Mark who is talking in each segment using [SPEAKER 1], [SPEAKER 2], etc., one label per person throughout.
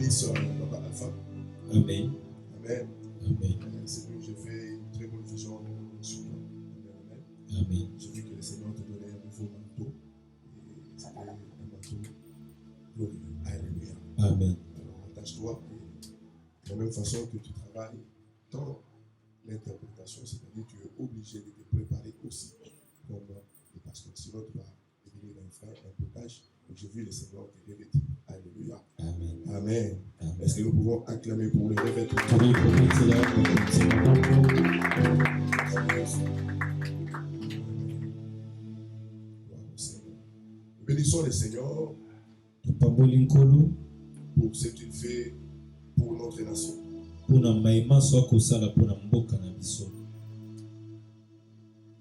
[SPEAKER 1] bénisse Papa Alpha.
[SPEAKER 2] Amen.
[SPEAKER 1] Amen.
[SPEAKER 2] Amen.
[SPEAKER 1] C'est que je fais une très bonne vision sur toi. Amen.
[SPEAKER 2] Amen.
[SPEAKER 1] J'ai vu que le Seigneur te donnait un nouveau manteau. Et c'était un manteau glorieux. Alléluia.
[SPEAKER 2] Amen.
[SPEAKER 1] Alors attache-toi. De la même façon que tu travailles dans l'interprétation, c'est-à-dire que tu es obligé de te préparer aussi comme le pasteur. Sinon tu vas devenir un frère, un blocage. Donc j'ai vu le Seigneur te revêtir. Alléluia.
[SPEAKER 2] Amen.
[SPEAKER 1] Amen.
[SPEAKER 2] Amen.
[SPEAKER 1] Est-ce que nous pouvons acclamer pour le revêtement?
[SPEAKER 2] Oui, pour être
[SPEAKER 1] Nous bénissons le Seigneur pour ce qu'il fait pour notre nation.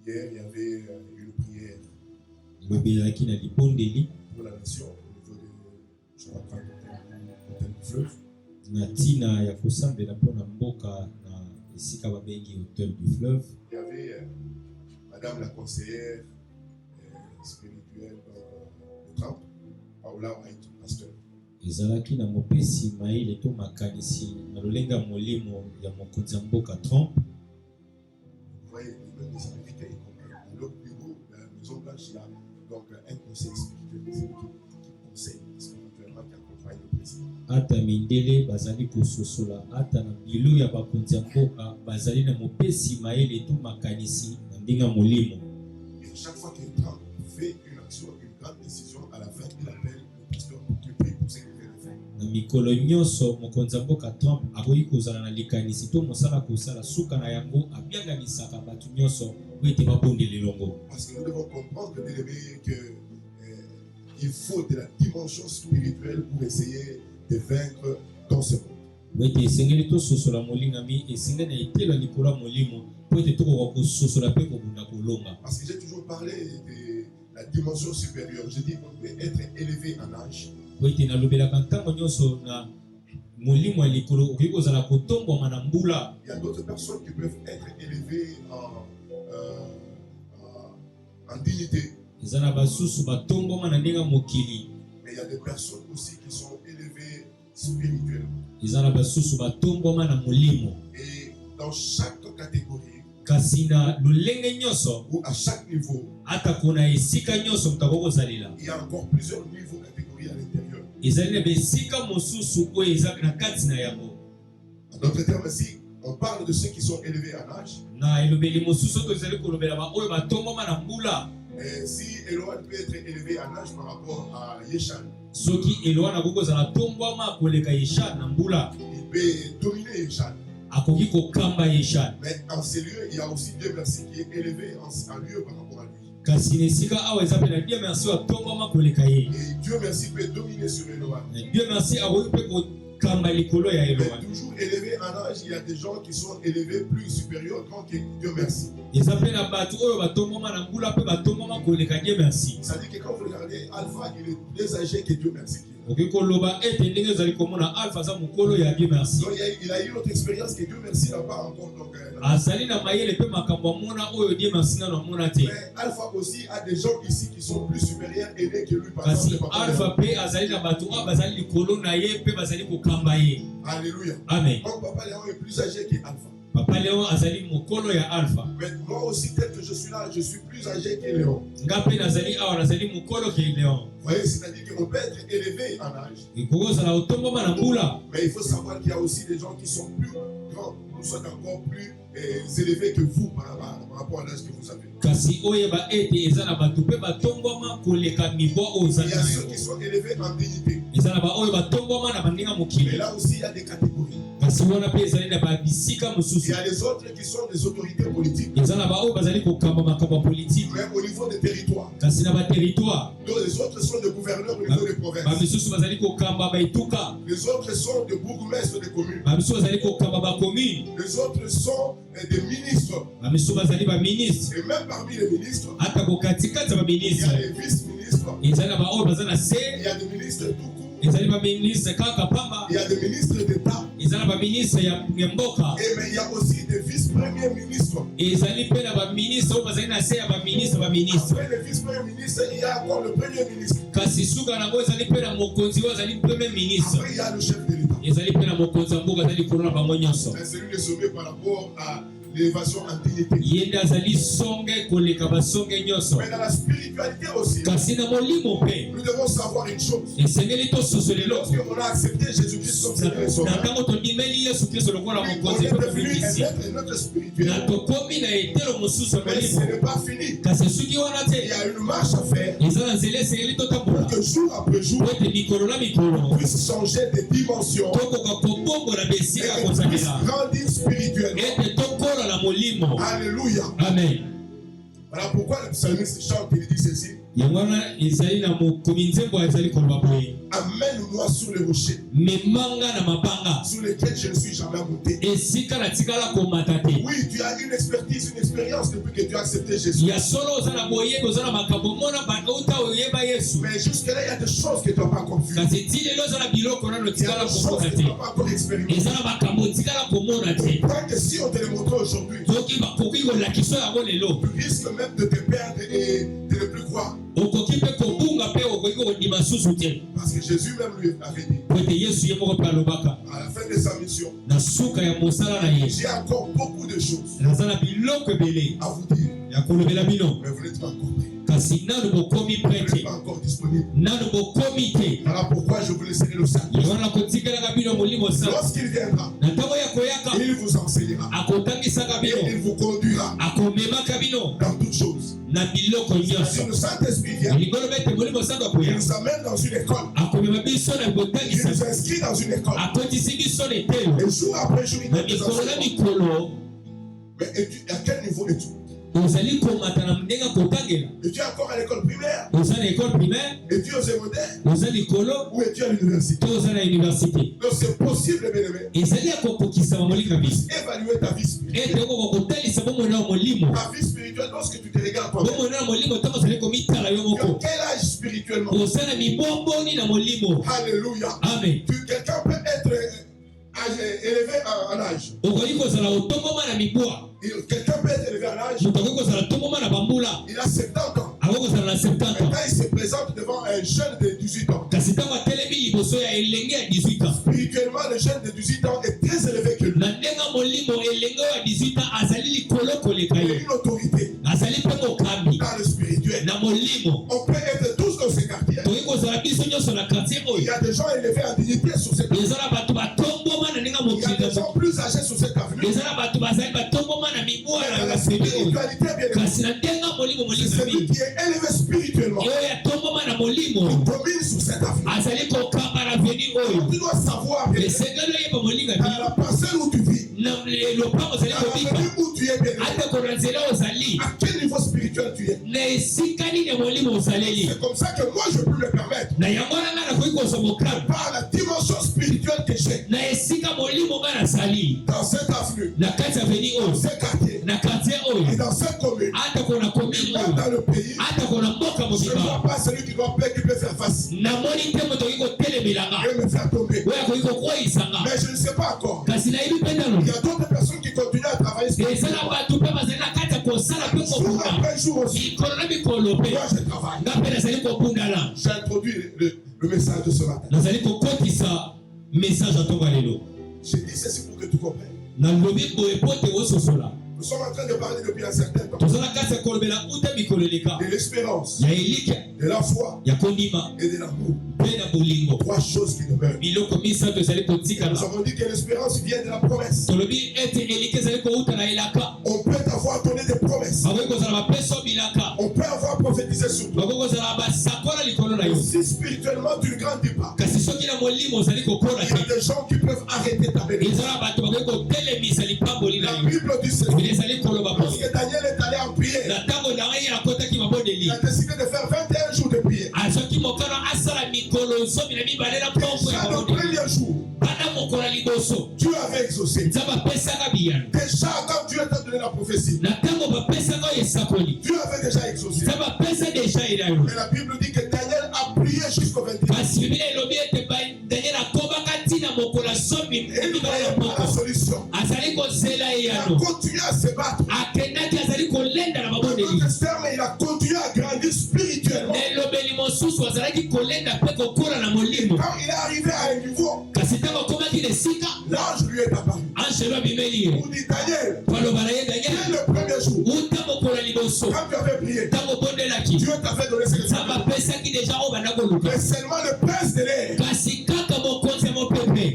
[SPEAKER 1] Hier, il y avait une prière pour la nation au niveau de, je crois, l'hôtel du fleuve.
[SPEAKER 2] Natina ya kusambela pona mboka na esika babengi hôtel du fleuve.
[SPEAKER 1] Il y avait Madame la conseillère spirituelle de Trump, Paula White, pasteur.
[SPEAKER 2] Ezalaki na mopesi maile to makanisi na lolenga molimo ya mokonzi ya mboka Trump.
[SPEAKER 1] Vous voyez, même les Américains, ils comprennent. Dans leur bureau, la Maison Blanche, il y a donc un conseil spirituel qui conseille spirituellement, qui accompagne le président.
[SPEAKER 2] Ata mindele bazali kososola ata na bilu ya bakonzi ya mboka bazali na mopesi maile to makanisi na ndinga molimo.
[SPEAKER 1] Et chaque fois que Trump fait une action, une grande décision, à la fin, il appelle le pasteur pour qu'il prie pour ce qu'il vient de faire.
[SPEAKER 2] Na mikolo nyonso mokonzi ya mboka Trump akoki kozala na likanisi to mosala kosala suka na yango abianganisaka bato nyonso po ete babondela elongo.
[SPEAKER 1] Parce que nous devons comprendre, bien-aimés, que il faut de la dimension spirituelle pour essayer de vaincre dans ce monde.
[SPEAKER 2] Wete esengeli tososola molingami esengeli na etelo ya likolo ya molimo po ete tokoka kososola mpe kobunda kolonga.
[SPEAKER 1] Parce que j'ai toujours parlé de la dimension supérieure. Je dis qu'on peut être élevé en âge.
[SPEAKER 2] Wete nalobelaka ntango nyonso na molimo ya likolo okoki kozala kotombwama na mbula.
[SPEAKER 1] Il y a d'autres personnes qui peuvent être élevées en dignité.
[SPEAKER 2] Eza na basusu batombwama na ndenge ya mokili.
[SPEAKER 1] Mais il y a des personnes aussi qui sont élevées spirituellement.
[SPEAKER 2] Eza na basusu batombwama na molimo.
[SPEAKER 1] Et dans chaque catégorie,
[SPEAKER 2] kasi na lolenge nyonso
[SPEAKER 1] ou à chaque niveau,
[SPEAKER 2] ata kuna esika nyonso mutako kozalela.
[SPEAKER 1] Il y a encore plusieurs niveaux, catégories à l'intérieur.
[SPEAKER 2] Ezali na besika mosusu oyo eza na kati na yango.
[SPEAKER 1] En d'autres termes, ici, on parle de ceux qui sont élevés en âge.
[SPEAKER 2] Na elobeli mosusu to ezali kolobela ba oyo batombwama na mbula.
[SPEAKER 1] Et si Eloan peut être élevé en âge par rapport à Yeshan,
[SPEAKER 2] soki Eloan akoki kozala tombwama koleka Yeshan na mbula,
[SPEAKER 1] il peut dominer Yeshan.
[SPEAKER 2] Akoki kokamba Yeshan.
[SPEAKER 1] Mais en ces lieux, il y a aussi Dieu merci qui est élevé en lieu par rapport à lui.
[SPEAKER 2] Kasi nesika awa ezapela na Dieu merci wa tombwama koleka ye.
[SPEAKER 1] Et Dieu merci peut dominer sur Eloan.
[SPEAKER 2] Dieu merci akoki pe kokamba likolo ya Eloan.
[SPEAKER 1] Mais toujours élevé en âge, il y a des gens qui sont élevés plus supérieurs que Dieu merci.
[SPEAKER 2] Ezapela batu oyo batombwama na mbula pe batombwama koleka Dieu merci.
[SPEAKER 1] Ça dit que quand vous regardez Alpha, il est plus âgé que Dieu merci.
[SPEAKER 2] Ok, koloba ete ndenge ezali komona Alpha za mukolo ya Dieu merci.
[SPEAKER 1] Donc il a eu une autre expérience que Dieu merci n'a pas encore. Donc
[SPEAKER 2] azali na mayele pe makambo mona oyo Dieu merci na mona te.
[SPEAKER 1] Mais Alpha aussi a des gens ici qui sont plus supérieurs aidés que lui par
[SPEAKER 2] kasi
[SPEAKER 1] exemple.
[SPEAKER 2] Alpha pe azali na batu a bazali likolo na ye pe bazali kokamba ye.
[SPEAKER 1] Alléluia.
[SPEAKER 2] Amen.
[SPEAKER 1] Donc Papa Léon est plus âgé que Alpha.
[SPEAKER 2] Papa Léon azali mukolo ya Alpha.
[SPEAKER 1] Mais moi aussi tel que je suis là, je suis plus âgé que Léon.
[SPEAKER 2] Ngape nazali awa nazali mukolo ke Léon.
[SPEAKER 1] Vous voyez, c'est-à-dire qu'on peut être élevé en âge. Mais il faut savoir qu'il y a aussi des gens qui sont plus grands. Nous sommes encore plus élevés que vous par rapport à l'âge que vous avez. Il y a ceux qui sont élevés en dignité. Mais là aussi, il y a des catégories. Il y a les autres qui sont des autorités politiques. Même au niveau des territoires. Donc les autres sont des gouverneurs au niveau des provinces. Les autres sont des bourgmestres des communes. Les autres sont des ministres. Et même parmi les ministres, il y a des vice-ministres. Il y a des ministres tout court. Il y a des ministres d'État. Mais il y a aussi des vice-premiers ministres. Après les vice-premiers ministres, il y a encore le premier ministre. Après, il y a le chef de l'État.
[SPEAKER 2] ezali pe na mokonzi ya mboka azali kolona bango nyonso.
[SPEAKER 1] C'est celui de sauver par rapport à l'élévation en dignité.
[SPEAKER 2] Yende azali songe koleka basonge nyonso.
[SPEAKER 1] Mais dans la spiritualité aussi,
[SPEAKER 2] Kasi na molimo pe
[SPEAKER 1] nous devons savoir une chose.
[SPEAKER 2] esengeli tososolelo
[SPEAKER 1] Lorsqu'on a accepté Jésus-Christ comme Seigneur et
[SPEAKER 2] na
[SPEAKER 1] Sauveur,
[SPEAKER 2] ntango tondimeli Yesu Kristo lokola
[SPEAKER 1] on
[SPEAKER 2] mokonzi
[SPEAKER 1] est
[SPEAKER 2] mpe
[SPEAKER 1] devenu
[SPEAKER 2] mobikisi
[SPEAKER 1] un être spirituel.
[SPEAKER 2] na tokomi na etelo mosusu ya
[SPEAKER 1] Mais ce
[SPEAKER 2] molimo.
[SPEAKER 1] n'est pas fini.
[SPEAKER 2] Kasi soki wana
[SPEAKER 1] Il
[SPEAKER 2] te
[SPEAKER 1] y a une marche à faire
[SPEAKER 2] eza na nzela esengeli totambola
[SPEAKER 1] pour que jour après jour,
[SPEAKER 2] po ete mikolo na mikolo
[SPEAKER 1] on puisse changer de dimension
[SPEAKER 2] tokoka kobongola
[SPEAKER 1] et
[SPEAKER 2] besika
[SPEAKER 1] qu'on puisse
[SPEAKER 2] kozangela
[SPEAKER 1] grandir spirituellement.
[SPEAKER 2] ete tokola na molimo.
[SPEAKER 1] Alléluia.
[SPEAKER 2] Amen.
[SPEAKER 1] Voilà pourquoi le psalmiste chante, il dit ceci.
[SPEAKER 2] yango wana ezali na mokomi nzembo ezali koloba boye
[SPEAKER 1] Amène-moi sur les rochers
[SPEAKER 2] memanga na mabanga
[SPEAKER 1] sur lesquels je ne suis jamais monté.
[SPEAKER 2] esika na tikala komata te.
[SPEAKER 1] Oui, tu as une expertise, une expérience depuis que tu as accepté Jésus.
[SPEAKER 2] ya solo oza na boyebi oza na makambo mona bauta oyeba Yesu.
[SPEAKER 1] Mais jusque-là, il y a des choses que tu n'as pas compris.
[SPEAKER 2] kasi ti lelo oza na biloko nano
[SPEAKER 1] Il y a
[SPEAKER 2] tikala
[SPEAKER 1] des choses
[SPEAKER 2] komona
[SPEAKER 1] que tu
[SPEAKER 2] te.
[SPEAKER 1] n'as pas encore expérimentées.
[SPEAKER 2] eza na makambo tikala komona te.
[SPEAKER 1] Tant que si on te les montre aujourd'hui,
[SPEAKER 2] soki bakoki kolakisa yango lelo
[SPEAKER 1] tu risques même de te perdre et de ne plus croire.
[SPEAKER 2] okoki mpe kobunga mpe okoki kondima susu te.
[SPEAKER 1] Parce que Jésus même lui avait dit,
[SPEAKER 2] po ete Yesu ye moko mpe alobaka
[SPEAKER 1] à la fin de sa mission,
[SPEAKER 2] na suka ya mosala na ye
[SPEAKER 1] j'ai encore beaucoup de choses
[SPEAKER 2] naza na biloko ebele
[SPEAKER 1] à vous dire,
[SPEAKER 2] ya kolobela bino
[SPEAKER 1] mais vous n'êtes pas encore prêts.
[SPEAKER 2] kasi nanu bokomi
[SPEAKER 1] Vous n'êtes
[SPEAKER 2] prete
[SPEAKER 1] pas encore disponible.
[SPEAKER 2] nanu bokomi te.
[SPEAKER 1] Voilà pourquoi je vous laisserai le sac.
[SPEAKER 2] wana kotikelaka bino molimo sana
[SPEAKER 1] Lorsqu'il viendra,
[SPEAKER 2] na ntango ya koyaka
[SPEAKER 1] il vous enseignera
[SPEAKER 2] akotangisaka
[SPEAKER 1] et
[SPEAKER 2] bino
[SPEAKER 1] il vous conduira
[SPEAKER 2] akomemaka bino
[SPEAKER 1] dans toutes choses.
[SPEAKER 2] na biloko
[SPEAKER 1] Si
[SPEAKER 2] nyonso.
[SPEAKER 1] le Saint-Esprit vient,
[SPEAKER 2] likolo bete molimo sango
[SPEAKER 1] il
[SPEAKER 2] akoya
[SPEAKER 1] nous amène dans une école,
[SPEAKER 2] akomema biso na
[SPEAKER 1] il
[SPEAKER 2] kotangisa
[SPEAKER 1] nous inscrit dans une école.
[SPEAKER 2] akotisi biso na etelo
[SPEAKER 1] Et jour après jour, il
[SPEAKER 2] na
[SPEAKER 1] donne des
[SPEAKER 2] mikolo na
[SPEAKER 1] enseignements.
[SPEAKER 2] mikolo.
[SPEAKER 1] Mais à quel niveau es-tu?
[SPEAKER 2] ozali komata na ndenge kotangela
[SPEAKER 1] Es-tu encore à l'école primaire?
[SPEAKER 2] oza na ekole primaire
[SPEAKER 1] Es-tu aux secondaires?
[SPEAKER 2] oza likolo
[SPEAKER 1] Ou es-tu à l'université?
[SPEAKER 2] to oza na université.
[SPEAKER 1] Donc c'est possible, bien aimé,
[SPEAKER 2] ezali ya kokokisama molinga biso
[SPEAKER 1] évaluer ta vie spirituelle.
[SPEAKER 2] ete okoka kotalisa bomoi na molimo
[SPEAKER 1] Ta vie spirituelle, lorsque tu te regardes toi-même,
[SPEAKER 2] bomoi na molimo ntango ozali komitala yo
[SPEAKER 1] tu as
[SPEAKER 2] moko
[SPEAKER 1] quel âge spirituellement?
[SPEAKER 2] oza na mibomboni na molimo.
[SPEAKER 1] Alléluia.
[SPEAKER 2] Amen.
[SPEAKER 1] Quelqu'un peut être élevé en âge.
[SPEAKER 2] okoki kozala otongoma na mibwa
[SPEAKER 1] Quelqu'un peut être élevé en âge.
[SPEAKER 2] moto akoki kozala tongoma na bambula
[SPEAKER 1] Il a 70 ans.
[SPEAKER 2] akoki kozala na 70
[SPEAKER 1] Mais
[SPEAKER 2] ans
[SPEAKER 1] quand il se présente devant un jeune de 18 ans,
[SPEAKER 2] kasi ntango atelemi liboso ya elenge ya 18 ans
[SPEAKER 1] spirituellement, le jeune de 18 ans est très élevé que lui.
[SPEAKER 2] na ndenge molimo elenge oyo ya 18 ans azali likolo koleka
[SPEAKER 1] Il a
[SPEAKER 2] ye
[SPEAKER 1] une autorité
[SPEAKER 2] azali mpe mokambi
[SPEAKER 1] dans le spirituel.
[SPEAKER 2] na molimo.
[SPEAKER 1] On peut être tous dans ces quartiers.
[SPEAKER 2] tokoki kozala biso nyonso na quartier
[SPEAKER 1] Il y
[SPEAKER 2] oyo
[SPEAKER 1] a des gens élevés en dignité sur cette avenue.
[SPEAKER 2] eza na bato batomboma na ndenge
[SPEAKER 1] Il y a des
[SPEAKER 2] mokili
[SPEAKER 1] gens plus âgés sur cette avenue.
[SPEAKER 2] eza na bato bazali batomboma na mibwa
[SPEAKER 1] Mais dans
[SPEAKER 2] na
[SPEAKER 1] la
[SPEAKER 2] basemi oyo
[SPEAKER 1] spiritualité, bien aimé,
[SPEAKER 2] kasi na ndenge molimo
[SPEAKER 1] c'est
[SPEAKER 2] molinga
[SPEAKER 1] celui
[SPEAKER 2] mingi
[SPEAKER 1] qui est élevé spirituellement.
[SPEAKER 2] oyo yatomboma na molimo
[SPEAKER 1] Il domine sur cette avenue.
[SPEAKER 2] azali kokamba na veni oyo
[SPEAKER 1] Tu dois savoir, bien aimé,
[SPEAKER 2] esengeli oyeba molinga
[SPEAKER 1] dans
[SPEAKER 2] bino
[SPEAKER 1] la parcelle où tu vis,
[SPEAKER 2] na lopango ozali
[SPEAKER 1] dans
[SPEAKER 2] kobika
[SPEAKER 1] l'avenue où tu es, bien aimé,
[SPEAKER 2] atako na nzela ozali
[SPEAKER 1] à quel niveau spirituel tu es.
[SPEAKER 2] na esika nini ya molimo ozaleli.
[SPEAKER 1] C'est comme ça que moi je peux me permettre,
[SPEAKER 2] na yango wana ngai nakoki kozwa mokambi
[SPEAKER 1] par la dimension spirituelle que j'ai,
[SPEAKER 2] na esika molimo ngai nasali
[SPEAKER 1] dans cette avenue,
[SPEAKER 2] na kati ya veni
[SPEAKER 1] dans
[SPEAKER 2] oyo
[SPEAKER 1] ce quartier
[SPEAKER 2] na quartier
[SPEAKER 1] et
[SPEAKER 2] oyo
[SPEAKER 1] dans cette commune,
[SPEAKER 2] atako na komini
[SPEAKER 1] même
[SPEAKER 2] oyo
[SPEAKER 1] dans le pays.
[SPEAKER 2] atako na mboka
[SPEAKER 1] Je ne vois
[SPEAKER 2] mobima
[SPEAKER 1] pas celui qui doit paix qui peut faire face.
[SPEAKER 2] namoni te moto okoki kotelemelanga
[SPEAKER 1] Je vais me faire tomber.
[SPEAKER 2] oyo akoki kokweyisanga
[SPEAKER 1] Mais je ne sais pas encore.
[SPEAKER 2] kasi nayebi mpe nano
[SPEAKER 1] Il y a d'autres personnes qui continuent à travailler sur
[SPEAKER 2] eza na bato mpe bazali na kati ya kosala mpe
[SPEAKER 1] jour
[SPEAKER 2] kobunda
[SPEAKER 1] après jour aussi.
[SPEAKER 2] mikolo na mikolo mpe
[SPEAKER 1] Moi, je travaille.
[SPEAKER 2] nga mpe nazali kobundana.
[SPEAKER 1] J'ai introduit le message de ce matin.
[SPEAKER 2] nazali kokotisa message ya ntongo ya lelo
[SPEAKER 1] J'ai dit ceci pour que tu comprennes.
[SPEAKER 2] nalobi boye po te ososola
[SPEAKER 1] Nous sommes en train de parler depuis un certain temps
[SPEAKER 2] toza na kati ya kolobela uta mikolo eleka
[SPEAKER 1] de l'espérance,
[SPEAKER 2] ya elike
[SPEAKER 1] de la foi
[SPEAKER 2] ya kondima
[SPEAKER 1] et de l'amour.
[SPEAKER 2] mpe na bolingo.
[SPEAKER 1] Trois choses qui demeurent.
[SPEAKER 2] biloko misato ezali
[SPEAKER 1] Nous
[SPEAKER 2] kotikala.
[SPEAKER 1] avons dit que l'espérance vient de la promesse.
[SPEAKER 2] tolobi ete elike ezali kouta na elaka
[SPEAKER 1] On peut avoir donné des promesses.
[SPEAKER 2] bakoki kozala bapeso bilaka
[SPEAKER 1] On peut avoir prophétisé sur toi.
[SPEAKER 2] bakoki kozala basakola likolo na yo
[SPEAKER 1] Si spirituellement tu ne grandis pas,
[SPEAKER 2] kasi soki na molimo ozali kokola
[SPEAKER 1] il y a
[SPEAKER 2] te
[SPEAKER 1] des gens qui peuvent arrêter ta bénédiction.
[SPEAKER 2] eza na bato bakoki kotelemisa lipamboli na
[SPEAKER 1] La
[SPEAKER 2] yo.
[SPEAKER 1] Bible dit ceci.
[SPEAKER 2] Biblia ezali koloba boye
[SPEAKER 1] Lorsque Daniel est allé en prière,
[SPEAKER 2] na ntango na ngai akotaki mabondeli
[SPEAKER 1] il a décidé de faire 21 jours de prière.
[SPEAKER 2] azoki mokano asala mikolo 12 na mpongo ya
[SPEAKER 1] Déjà le
[SPEAKER 2] mabondeli
[SPEAKER 1] premier jour,
[SPEAKER 2] banda mokolo ya liboso
[SPEAKER 1] Dieu avait exaucé.
[SPEAKER 2] nzambe apesaka biyano
[SPEAKER 1] Déjà quand Dieu t'a donné la prophétie,
[SPEAKER 2] na ntango bapesaka oyo esakoli
[SPEAKER 1] Dieu avait déjà exaucé.
[SPEAKER 2] nzambe apesa deja elayo.
[SPEAKER 1] Et la Bible dit que Daniel a prié jusqu'au 21.
[SPEAKER 2] kasi biblia elobi ete daniel akobaka ntina mokolo ya
[SPEAKER 1] Et il ne
[SPEAKER 2] 12 na
[SPEAKER 1] voyait pas la
[SPEAKER 2] moko
[SPEAKER 1] solution.
[SPEAKER 2] azali kozela
[SPEAKER 1] Il a
[SPEAKER 2] eyano
[SPEAKER 1] continué à se battre.
[SPEAKER 2] akendaki azali kolenda na
[SPEAKER 1] Dans
[SPEAKER 2] mabondeli
[SPEAKER 1] d'autres termes, il a continué à grandir spirituellement.
[SPEAKER 2] na elobeli mosusu azalaki kolenda mpe kokola na molimo
[SPEAKER 1] Quand il est arrivé à un niveau,
[SPEAKER 2] kasi ntango akomaki
[SPEAKER 1] l'ange lui est apparu. Pour dire Daniel, dès le premier jour, quand tu avais prié, Dieu t'avait donné ce résultat. Mais seulement le prince de l'air,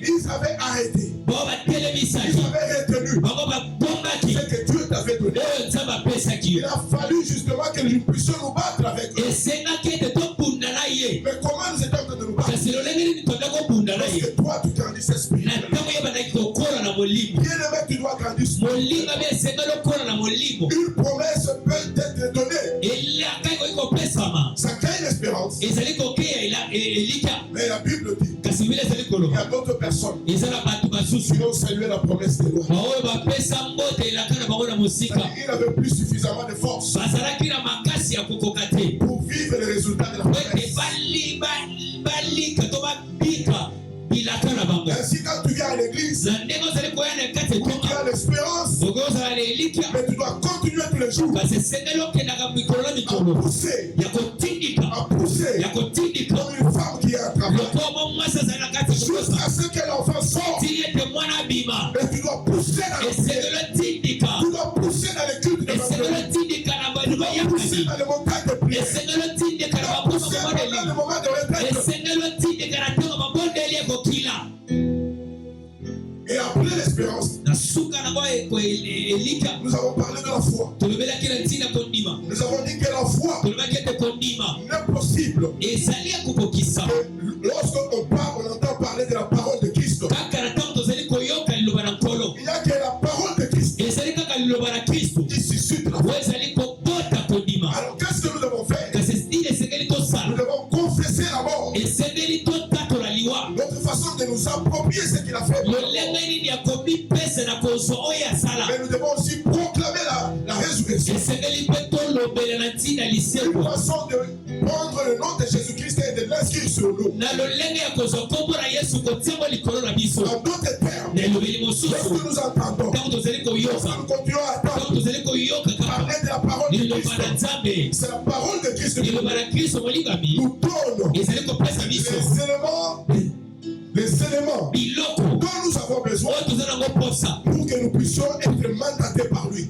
[SPEAKER 1] ils avaient arrêté. Ils avaient retenu ce que Dieu t'avait donné. Il a fallu justement que nous puissions nous battre avec eux. Mais comment nous étions en train de nous battre? Parce que toi, tu grandissais spirituellement. Bien-aimé, tu dois grandir spirituellement. Une promesse peut être donnée. Ça crée l'espérance. Mais la Bible dit il y a d'autres personnes qui ont salué la promesse de loi. Il n'avait plus suffisamment de force pour vivre les résultats de la promesse. Ainsi, quand tu viens à l'église, tu as l'espérance, mais tu dois continuer tous les jours à pousser comme une femme qui est à travail jusqu'à ce que l'enfant sorte. Mais tu dois pousser dans le ciel. Tu dois pousser dans les cultes de vendredi. Tu dois pousser dans les montagnes de prière. Tu dois pousser dans le moment de retraite. Et après l'espérance, nous avons parlé de la foi. Nous avons dit que la foi n'est possible lorsqu'on parle, on entend parler de la parole de Christ. Il n'y a que la parole de Christ qui suscite la foi. Alors qu'est-ce que nous devons faire? Nous devons confesser la mort. Notre façon de nous approprier ce qu'il a fait. Mais nous devons aussi proclamer la résurrection. Une façon de prendre le nom de Jésus-Christ et de l'inscrire sur nous. En d'autres termes, lorsque nous entendons, lorsque nous continuons à attendre, parler de la parole de Christ, c'est la parole de Christ qui nous donne les éléments dont nous avons besoin pour que nous puissions être mandatés par lui.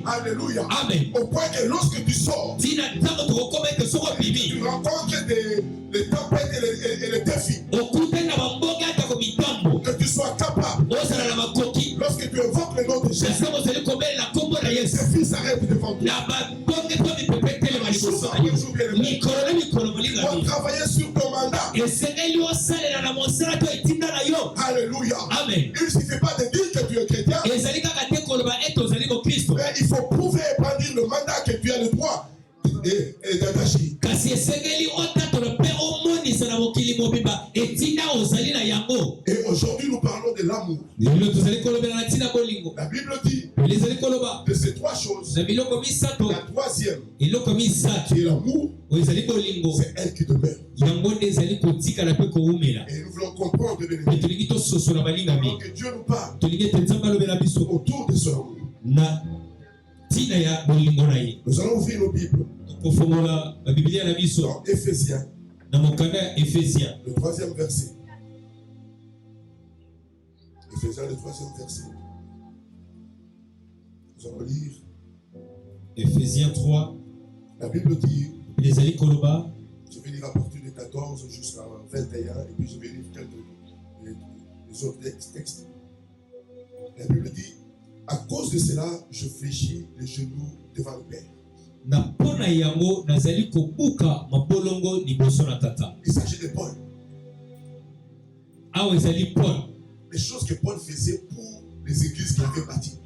[SPEAKER 1] Alléluia. Amen. Au point que lorsque tu sors, tu rencontres des tempêtes et les défis. Que tu sois capable, lorsque tu évoques le nom de Jésus, les défis s'arrêtent devant toi. Tu dois travailler sur ton mandat. Alléluia. Amen. Il ne suffit pas de dire que tu es chrétien. Mais il faut prouver et brandir le mandat que tu as le droit d'agir. Et aujourd'hui nous parlons de l'amour. La Bible dit de ces trois choses, la troisième qui est l'amour, c'est elle qui demeure. Et nous voulons comprendre que Dieu nous parle autour de ce amour. Nous allons ouvrir nos Bibles dans Éphésiens, le troisième verset. Éphésiens, le troisième verset. Nous allons lire
[SPEAKER 2] Éphésiens 3.
[SPEAKER 1] La Bible dit,
[SPEAKER 2] je vais
[SPEAKER 1] lire à partir de 14 jusqu'à 21 et puis je vais lire quelques les autres textes. La Bible dit, à cause de cela, je fléchis les genoux devant le Père. Il s'agit de Paul. Les choses que Paul faisait pour les églises qu'il avait bâties.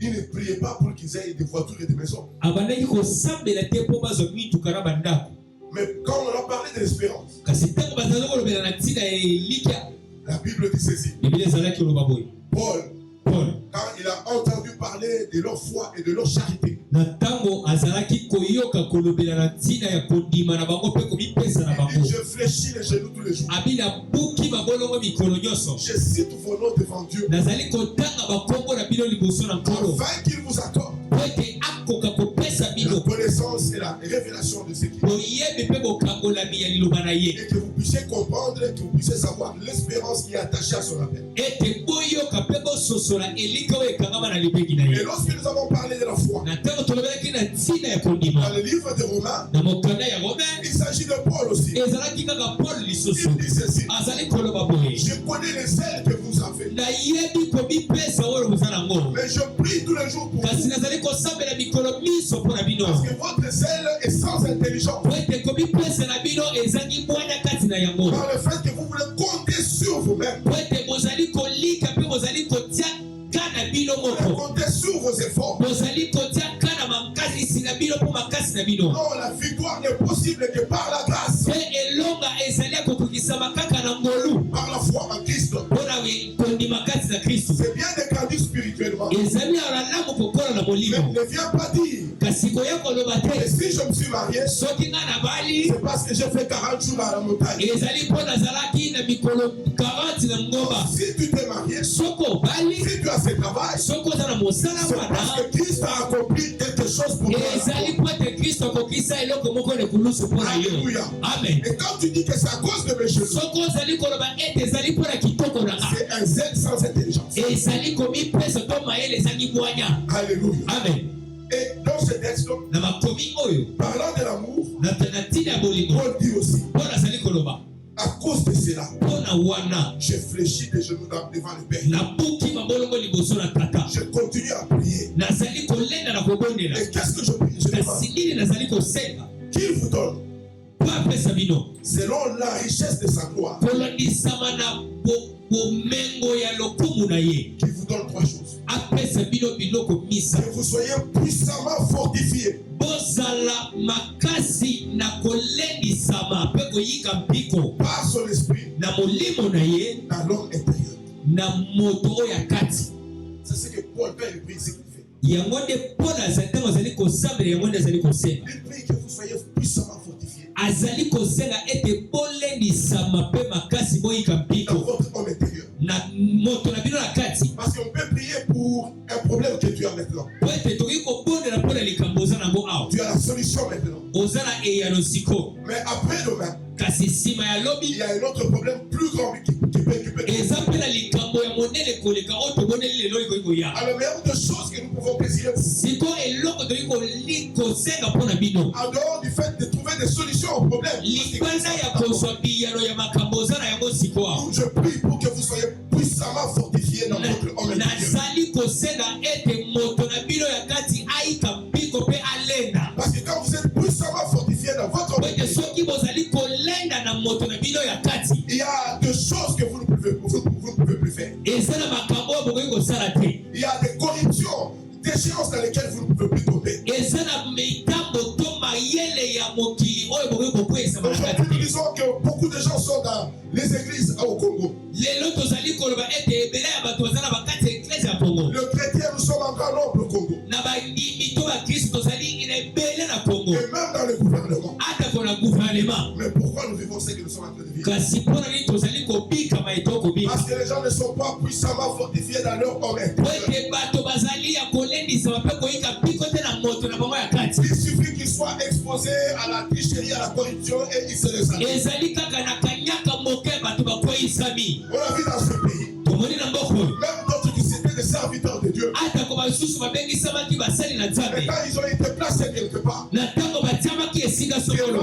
[SPEAKER 1] Il ne priait pas pour qu'ils aient des voitures et des maisons. Mais quand on a parlé de l'espérance, la Bible dit ceci. Paul, quand il a entendu parler de leur foi et de leur charité, il dit, je fléchis les genoux tous les jours. Je cite vos noms devant Dieu, afin qu'il vous accorde la connaissance et la révélation de ce qui est. Et que vous puissiez comprendre, que vous puissiez savoir l'espérance qui est attachée à son appel. Et lorsque nous avons parlé de la foi, dans le livre de Romains, il s'agit de Paul aussi. Il dit ceci: je connais les ailes que vous avez, mais je prie tous les jours pour vous, parce que votre zèle est sans intelligence, par le fait que vous voulez compter sur vous-même, vous comptez sur vos efforts. Non, la victoire n'est possible que par la grâce, par la foi en Christ. C'est bien de grandir spirituellement, mais ne viens pas dire que si je me suis marié, c'est parce que j'ai fait 40 jours à la montagne. Si tu t'es marié, si tu as ce travail, c'est parce que Christ a accompli quelque chose pour toi. Alléluia. Amen. Et quand tu dis que c'est à cause de mes cheveux, c'est un zèle sans intelligence. Alléluia. Amen. Et dans ce texte, parlant de l'amour, Paul dit aussi: à cause de cela, je fléchis des genoux devant le Père. Je continue à prier. Et qu'est-ce que je prie? Je demande qu'il vous donne, selon la richesse de sa gloire, qu'il vous donne trois choses: que vous soyez puissamment fortifiés par son esprit dans l'homme intérieur. C'est ce que Paul, quand il prie, c'est qu'il fait. Il prie que vous soyez puissamment fortifiés dans votre homme intérieur. Parce qu'on peut prier pour un problème que tu as maintenant. Tu as la solution maintenant. Mais après demain, il y a un autre problème plus grand qui peut alors, meilleure des choses que nous pouvons désirer, en dehors du fait de trouver des solutions aux problèmes, je prie pour que vous soyez puissamment fortifiés dans votre homme intérieur. Parce que quand vous êtes puissamment fortifiés dans votre homme intérieur, il y a des choses que vous ne pouvez plus faire. Il y a des corruptions, des échéances dans lesquelles vous ne pouvez plus tomber. Aujourd'hui, nous disons que beaucoup de gens sont dans les églises au Congo. Le chrétien, nous sommes en grand nombre au Congo. Et même dans le gouvernement. Mais pourquoi nous vivons ce que nous sommes en train de vivre? Parce que les gens ne sont pas puissamment fortifiés dans leur homme intérieur. Il suffit qu'ils soient exposés à la tricherie, à la corruption et ils se les amènent. On a vu dans ce pays, même d'autres qui s'étaient des serviteurs de Dieu, mais quand ils ont été placés quelque part, devant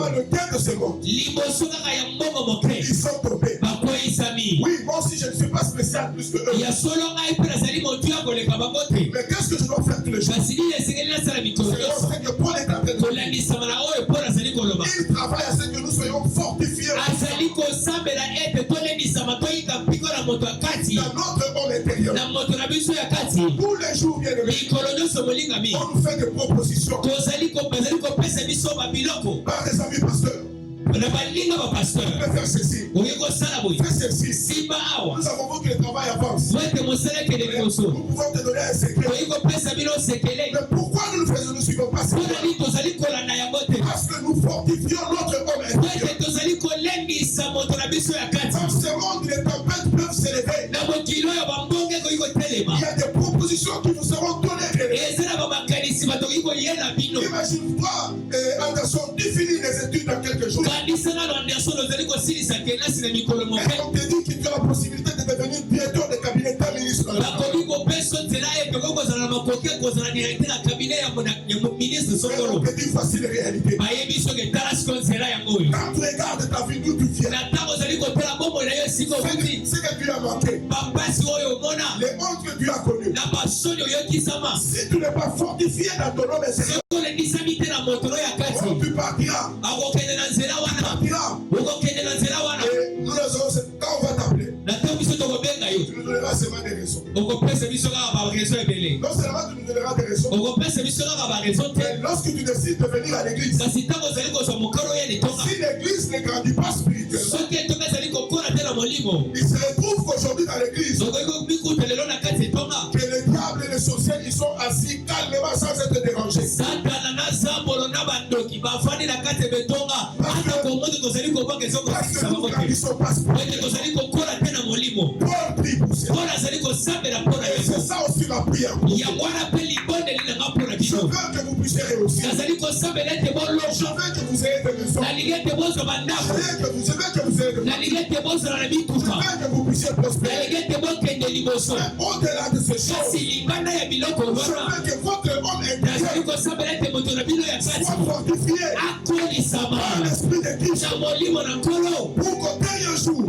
[SPEAKER 1] le gain de ce monde, ils sont tombés. Oui, moi aussi je ne suis pas spécial plus que eux. Mais qu'est-ce que je dois faire tous les jours? C'est ce que Paul est en train de dire. Il travaille à ce que nous soyons fortifiés dans notre homme intérieur. Tous les jours, bien aimés, on nous fait des propositions par des amis pasteurs. On peut faire ceci. Fais ceci. Nous avons vu que le travail avance. Nous pouvons te donner un secret. Mais pourquoi nous ne suivons pas ça? Parce que nous fortifions notre homme intérieur. Dans ce monde, les tempêtes peuvent s'élever. Il y a des propositions qui vous seront données.
[SPEAKER 3] Imagine-toi, Anderson, tu finis les études dans quelques jours. Et on te dit que tu as la possibilité de devenir directeur de cabinet d'un ministre. On te dit voici les réalités. Quand tu regardes ta vie d'où tu viens, ce que tu as manqué, les hontes que tu as connues, si tu n'es pas fortifié dans ton homme intérieur, tu partiras. Et nous les aurons, quand on va t'appeler, tu nous donneras seulement des raisons. Non seulement tu nous donneras des raisons, mais lorsque tu décides de venir à l'église, si l'église ne grandit pas spirituellement, il se retrouve qu'aujourd'hui dans l'église, que les diables et les sorciers ils sont assis calmement sans être dérangés. Paul prie pour ça. Et c'est ça aussi la prière. Je veux que vous puissiez réussir. Je veux que vous ayez des maisons. Je veux que vous ayez des maisons. Je veux que vous puissiez prospérer. Au-delà de ces choses, je veux que votre homme intérieur soit fortifié par l'esprit de Christ pour qu'au dernier jour,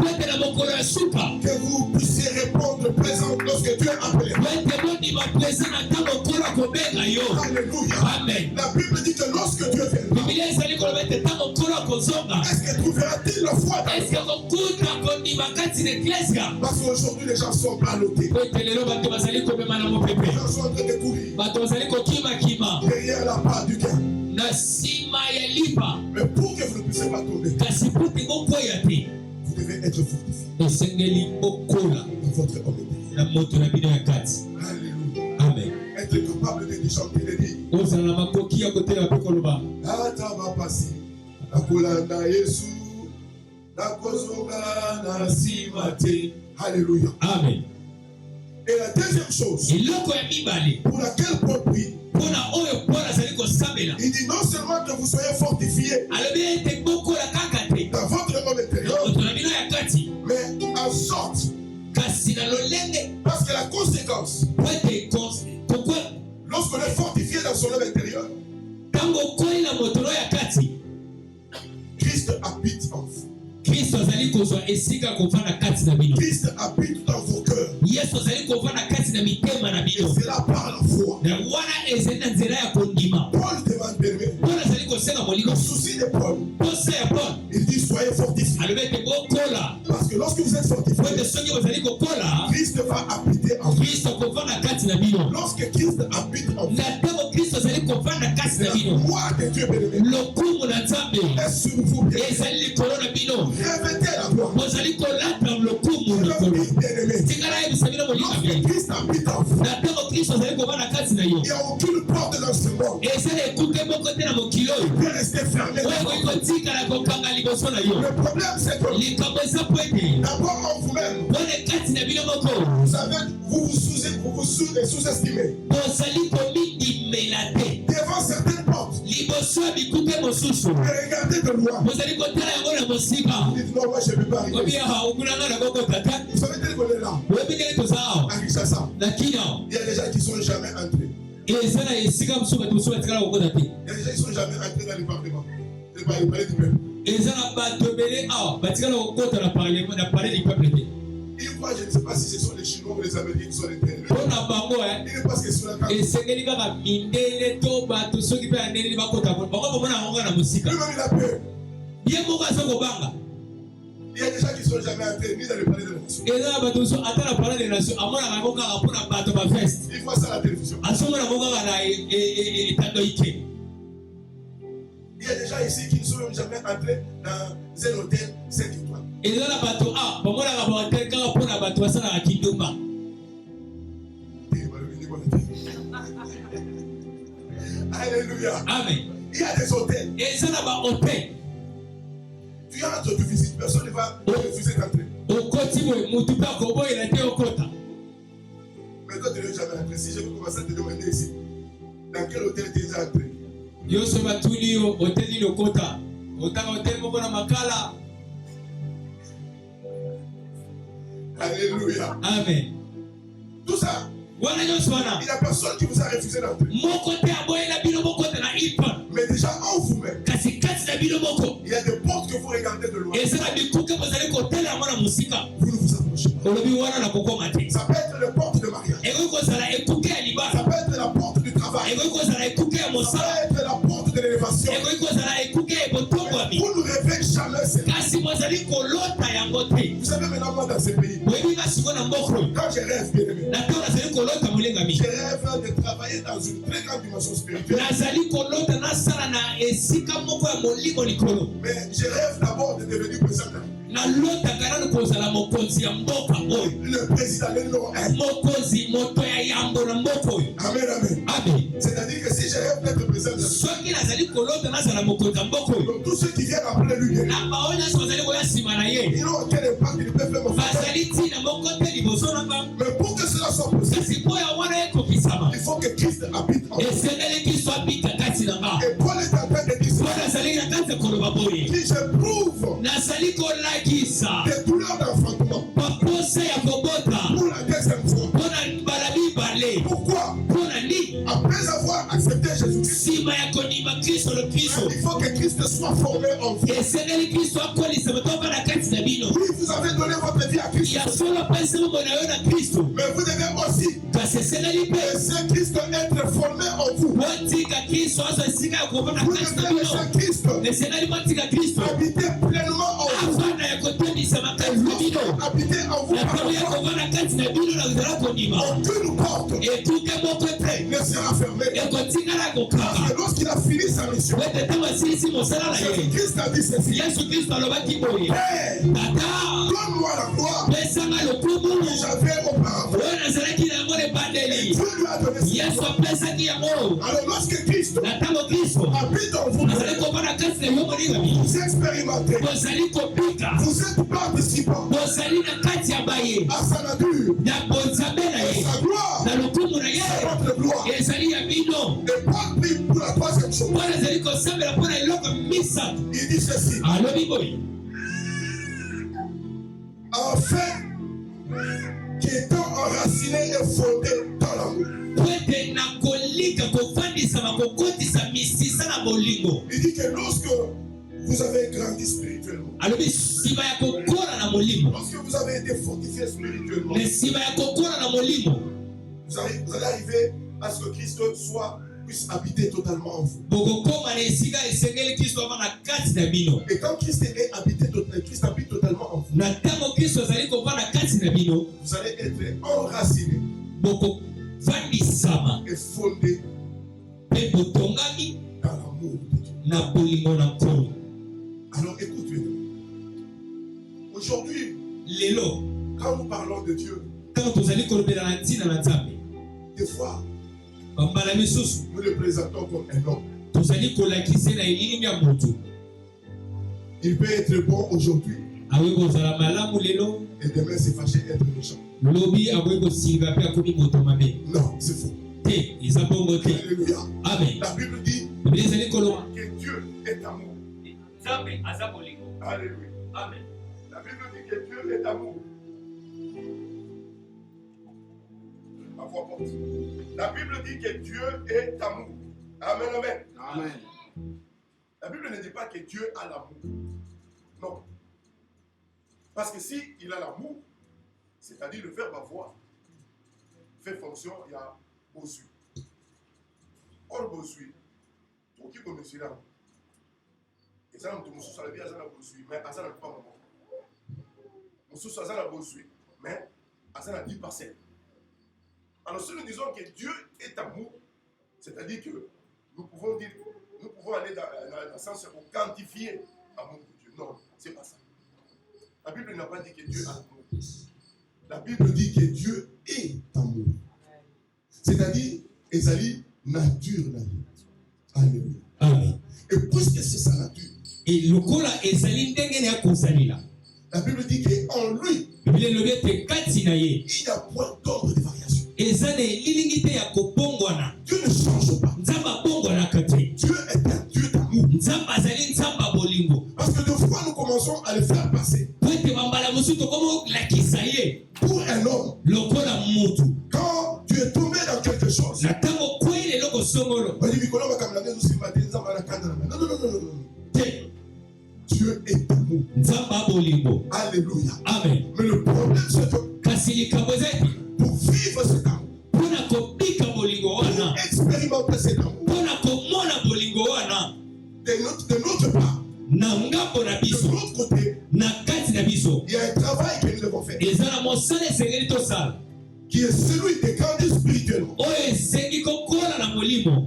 [SPEAKER 3] que vous puissiez répondre présent lorsque Dieu appelle. Alléluia. Amen. La Bible dit que lorsque Dieu viendra, est-ce que trouvera-t-il la foi? Parce qu'aujourd'hui les gens sont ballottés. Les gens sont en train de courir derrière la part du gain. Mais pour que vous ne puissiez pas tomber, vous devez être fortifié dans votre homme intérieur. Alléluia.
[SPEAKER 2] Amen.
[SPEAKER 3] Être capable de chanter les lignes. Atabapasi, nakolanda Yesu, nakozonga na simate. Alléluia.
[SPEAKER 2] Amen.
[SPEAKER 3] Et la deuxième chose, pour laquelle Paul prie, il dit non seulement que vous soyez fortifiés dans votre homme intérieur, mais en sorte, parce que la conséquence, lorsqu'on est fortifié dans son homme intérieur, Christ habite en vous. Christ habite dans vos cœurs. Et c'est là par la foi. Paul demande permis. Le souci de Paul, il dit soyez fortifiés. Parce que lorsque vous êtes fortifiés, Christ va habiter en vous. Lorsque Christ habite en vous, la gloire de Dieu est sur vous. Revêtez la gloire. Lorsque Christ habite en vous, il n'y a aucune porte dans ce monde qui peut rester fermée. Le problème c'est que d'abord en vous-même, vous vous sous-estimez. Devant certaines portes, regardez de loin. Vous dites non, moi je ne peux pas arriver. Vous savez tel qu'on est là à Kinshasa, il y a des gens qui ne sont jamais entrés. Il y a des gens qui ne sont jamais entrés dans le parlement. Le palais du peuple. Une fois, je ne sais pas si ce sont les Chinois ou les Américains qui sont les terres. Il est parce que sur la carte. Lui-même il a peur. Il y a des gens qui ne sont jamais entrés ni dans le palais de la nation. Ils voient ça à la télévision. Il y a des gens ici qui ne sont même jamais entrés dans un hôtel 5 étoiles. Alléluia. Amen. Il y a des hôtels. Tu entres, tu visites, personne ne va refuser d'entrer. Mais toi, tu n'es jamais entré. Si je veux commencer à te demander ici, dans Dans quel hôtel tu es entré?
[SPEAKER 2] Yo so batuni hôtel ni lokota. Otaka hôtel moko na makala.
[SPEAKER 3] Alléluia.
[SPEAKER 2] Amen.
[SPEAKER 3] Tout ça.
[SPEAKER 2] Il n'y
[SPEAKER 3] a personne qui vous a refusé d'entrer. Mais déjà en vous-même, il y a des portes que vous regardez de loin. Vous ne vous approchez pas. Ça peut être les portes de mariage. Ça peut être la porte du travail. Ça peut être la porte de l'élévation. Vous ne rêvez jamais cela. Vous savez maintenant moi dans ce pays, quand je rêve bien aimé, je rêve de travailler dans une très grande dimension spirituelle. Mais je rêve d'abord de devenir président. Le président Amen, amen. C'est-à-dire que si je rêve d'être président, donc tous ceux qui viennent après lui, ils n'ont aucun impact, ils peuvent faire mon frère. Mais pour que cela soit possible, il faut que Christ habite en vous. Et Paul est en train de dire si j'éprouve des douleurs d'enfantement pour la deuxième fois. Pourquoi? Après avoir accepté Jésus-Christ, il faut que Christ soit formé en vous. Oui, vous avez donné votre vie à Christ. Mais vous devez aussi laisser Christ être formé en vous. Vous devez laisser Christ habiter pleinement en vous. Habiter en vous. Aucune porte ne sera fermée. Parce que lorsqu'il a fini sa mission, Christ a dit ceci: Père, donne-moi la gloire que j'avais auparavant. Et Dieu lui a donné ça. Alors lorsque Christ habite en vous, vous expérimentez, vous êtes participants à sa nature, à sa gloire, à votre gloire. Et Paul prie pour la troisième chose. Il dit ceci: afin qu'étant enraciné et fondé dans l'amour. Il dit que lorsque vous avez grandi spirituellement, lorsque vous avez été fortifié spirituellement, vous allez arriver à ce que Christ puisse habiter totalement en vous. Et quand Christ est habité totalement, Christ habite totalement en vous, vous allez être enraciné et fondé dans l'amour de Dieu. Alors écoutez, aujourd'hui, quand nous parlons de Dieu, des fois, nous le présentons comme un homme. Il peut être bon aujourd'hui et demain se fâcher être méchant. Non, c'est faux. Alléluia.
[SPEAKER 2] Amen.
[SPEAKER 3] La Bible dit que Dieu est amour. Alléluia.
[SPEAKER 2] Amen.
[SPEAKER 3] La Bible dit que Dieu est amour. Ma voix porte. La Bible dit que Dieu est amour. Amen, amen.
[SPEAKER 1] Amen.
[SPEAKER 3] La Bible ne dit pas que Dieu a l'amour. Non. Parce que si il a l'amour, c'est-à-dire le verbe avoir, fait fonction, il y a bossu. Or bossu, tout qui comme cela. Et ça, nous sommes sur la vie, ça n'a bossu, mais ça n'a pas moment. Nous sommes sur la bossu, mais ça n'a 10 parcelles. Alors si nous disons que Dieu est amour, c'est-à-dire que nous pouvons aller dans le sens où quantifier l'amour de Dieu. Non, c'est pas ça. La Bible n'a pas dit que Dieu a l'amour. La Bible dit que Dieu est amour. C'est-à-dire, Ezali, nature. Alléluia.
[SPEAKER 2] Amen.
[SPEAKER 3] Et puisque c'est sa nature,
[SPEAKER 2] et le cola Ezali
[SPEAKER 3] la Bible dit qu'en lui, il n'y a point d'ordre de variation. Dieu ne change pas. passé. Pour un homme, quand tu es tombé dans quelque chose, on dit, non, Dieu est amour. Alléluia.
[SPEAKER 2] Amen.
[SPEAKER 3] Mais le problème, c'est que pour vivre cet amour, pour expérimenter cet amour, de notre part, de l'autre côté, il y a un travail que nous devons faire, qui est celui de grandir spirituellement,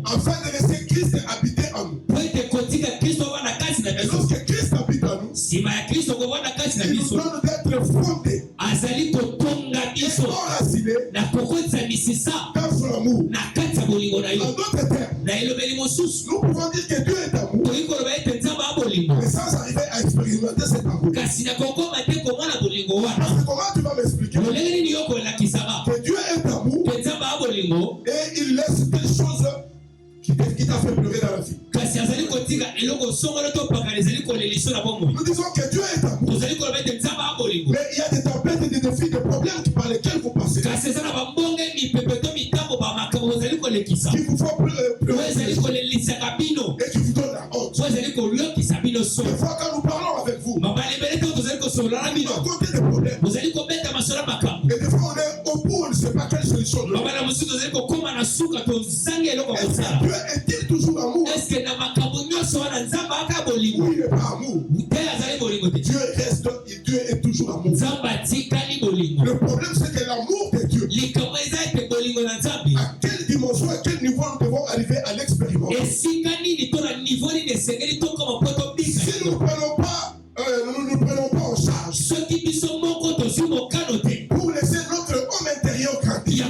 [SPEAKER 3] afin de laisser Christ habiter en nous. Et lorsque Christ habite en nous, il nous donne d'être fondés et enracinés dans son amour. En d'autres termes, nous pouvons dire que Dieu est amour, mais sans arriver à expérimenter cet amour. Parce que comment tu vas m'expliquer que Dieu est amour et il laisse telle chose qui t'a fait pleurer dans la vie? Nous disons que Dieu est amour, mais il y a des tempêtes, des défis, des problèmes par lesquels vous passez, qui vous font pleurer et qui vous donnent la honte. Des fois, quand nous parlons avec vous, on va raconter des problèmes. Et des fois, on est au bout, on ne sait pas quelle solution donner. Dieu est-il toujours amour? Oui, il n'est pas amour. Dieu est toujours amour. Le problème, c'est que l'amour de Dieu, à quelle dimension, à quel niveau nous devons arriver à l'expérimenter? Si nous ne prenons pas en charge pour laisser notre homme intérieur grandir,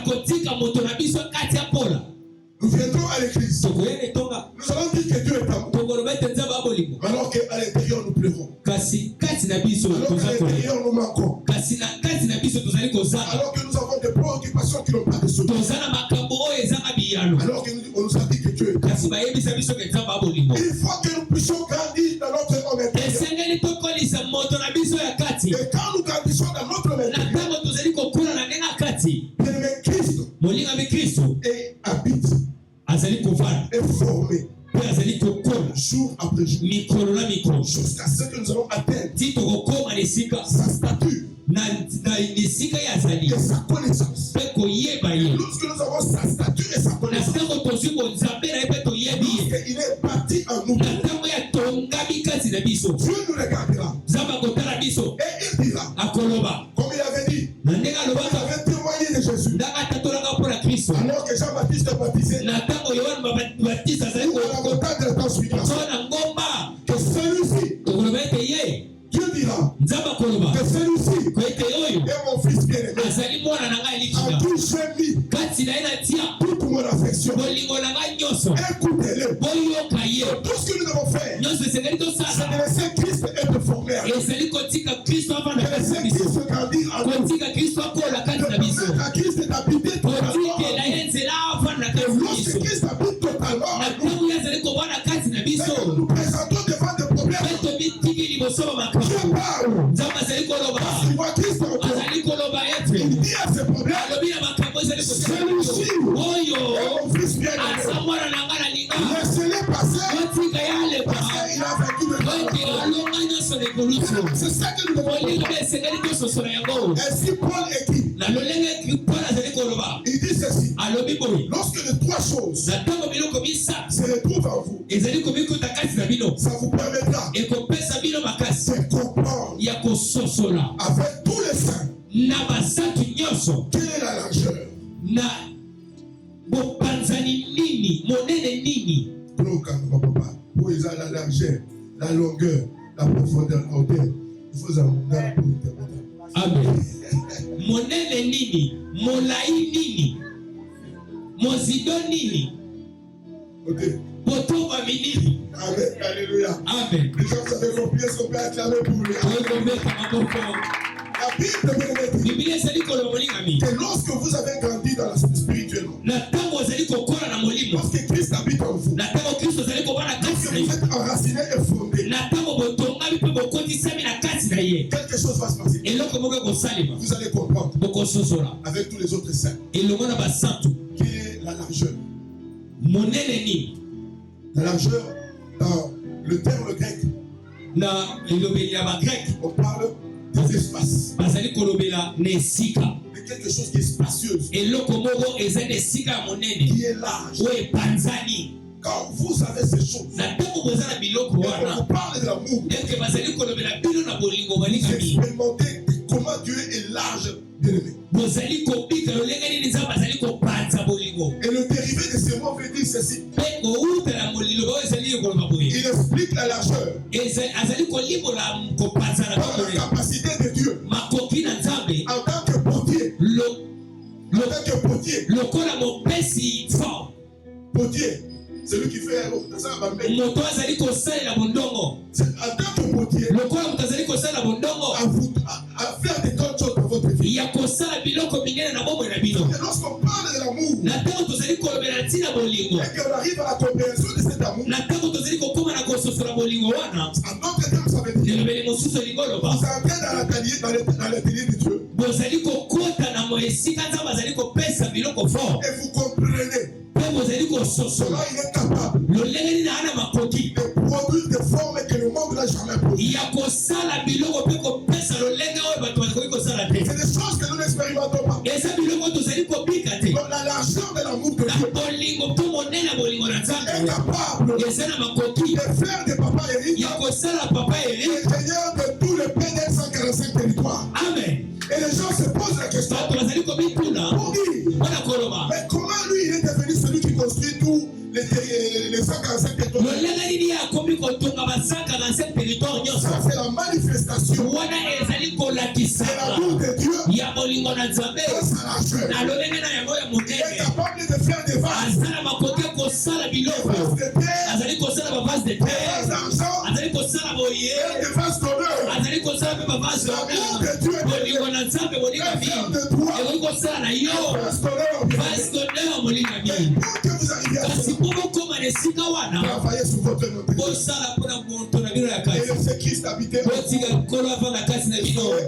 [SPEAKER 3] nous viendrons à l'église. Nous allons dire que Dieu est amour, alors qu'à l'intérieur nous pleurons, alors qu'à l'intérieur nous manquons, alors que nous avons des préoccupations qui n'ont pas de solution, alors qu'on nous a dit que Dieu est amour. Il faut que nous puissions grandir dans notre homme intérieur. Et quand nous grandissons dans notre homme intérieur, Christ et habite et formé jour après jour, jusqu'à ce que nous allons atteindre sa stature et sa connaissance. Et lorsque nous avons sa stature et sa connaissance, lorsqu'il est bâti en nous, Dieu nous regardera et il dira, comme il avait dit, il avait témoigné de Jésus alors que Jean-Baptiste baptisait ou à la montagne de la transfiguration, que celui-ci, Dieu dira que celui-ci est mon fils bien-aimé, en qui j'ai mis toute mon affection. Écoutez-le. Tout ce que nous devons faire, c'est de laisser Christ être formé, de laisser Christ grandir en nous, de permettre à Christ d'habiter totalement en nous. Lorsque Christ habite totalement en nous, et que nous nous présentons devant des problèmes, Dieu parle. Parce qu'il voit Christ en nous. Il dit à ces problèmes, celui-ci est mon fils bien-aimé. Laissez-les passer parce qu'il a vaincu le monde. C'est ça que nous devons faire. Ainsi Paul écrit, il dit ceci: lorsque les trois choses se retrouvent en vous, ça vous permettra de comprendre avec tous les saints quelle est la largeur, la largeur, la longueur, la profondeur, la hauteur. Il faut avoir pour interpréter.
[SPEAKER 2] Amen. Monene nini, molai nini, mozido nini, poto wa minini.
[SPEAKER 3] Amen. Alléluia.
[SPEAKER 2] Amen.
[SPEAKER 3] Les gens savent compris, est-ce qu'on peut acclamer pour lui? La Bible dit que lorsque vous avez grandi dans la spirituellement, lorsque Christ habite en vous, lorsque vous êtes enraciné et fondé, quelque chose va se passer. Vous allez comprendre avec tous les autres saints. Quelle est la largeur? La largeur, dans le terme grec, on parle des espaces. De quelque chose qui est spacieuse, qui est large. Quand vous avez ces choses, et on vous parle de l'amour, vous expérimentez comment Dieu est large, bien-aimé. Et le dérivé de ce mot veut dire ceci. Il explique la largeur par la capacité de Dieu en tant que portier. Potier, celui qui fait l'eau. En tant que potier, à faire des grandes choses dans votre vie. Lorsqu'on parle de l'amour, et qu'on arrive à la compréhension de cet amour, en d'autres termes, ça veut dire vous entrez dans l'atelier de Dieu et vous comprenez cela, il est capable de produire des formes que le monde n'a jamais produites. C'est des choses que nous n'expérimentons pas. Donc la largeur de l'amour de Dieu est capable de faire de Papa Eric l'ingénieur de tous les PDL 145 territoires.
[SPEAKER 2] Amen.
[SPEAKER 3] Et les gens se posent la question pour dire, mais comment lui il est devenu celui qui construit tous les 145 territoires? Ça c'est la manifestation de l'amour de Dieu dans sa largeur. Il est capable de faire des vases de terre, des vases d'argent, des vases d'honneur. L'amour de Dieu est faire de toi un vase d'honneur. Mais pour que vous arriviez à travailler sur votre noté. Et laisser Christ habiter en vous. Et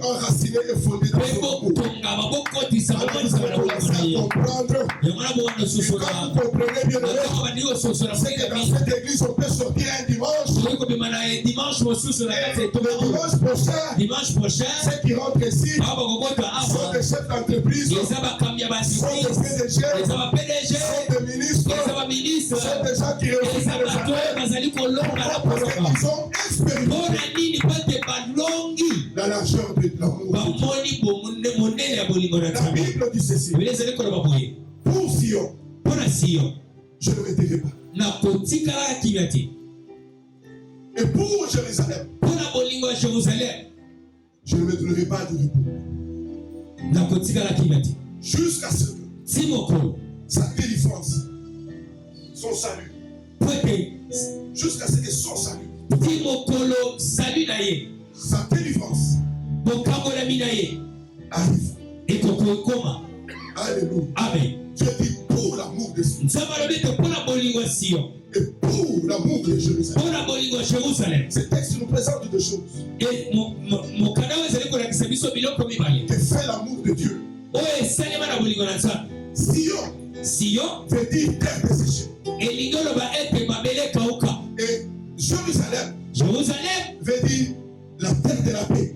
[SPEAKER 3] enraciner et fonder dans votre peau. Alors vous commencez à comprendre. Et quand vous comprenez bien, c'est que dans cette église on peut sortir un dimanche. Et le dimanche prochain, ceux qui rentrent ici sont des chefs d'entreprise, sont des PDG, sont des ministres, sont des gens qui réussissent parce qu'ils ont expérimenté la largeur de l'amour. La Bible dit ceci. Pour Sion, je ne me tairai pas. Et pour Jérusalem, je ne me donnerai pas de repos. Jusqu'à ce que sa délivrance, son salut, jusqu'à ce que son salut, sa délivrance arrive. Alléluia.
[SPEAKER 2] Amen.
[SPEAKER 3] Dieu dit pour l'amour de Sion. Et pour l'amour de Jérusalem. Ce texte nous présente deux choses. Que fait l'amour de Dieu. Sion veut dire terre desséchée. Et Jérusalem veut dire la terre de la paix.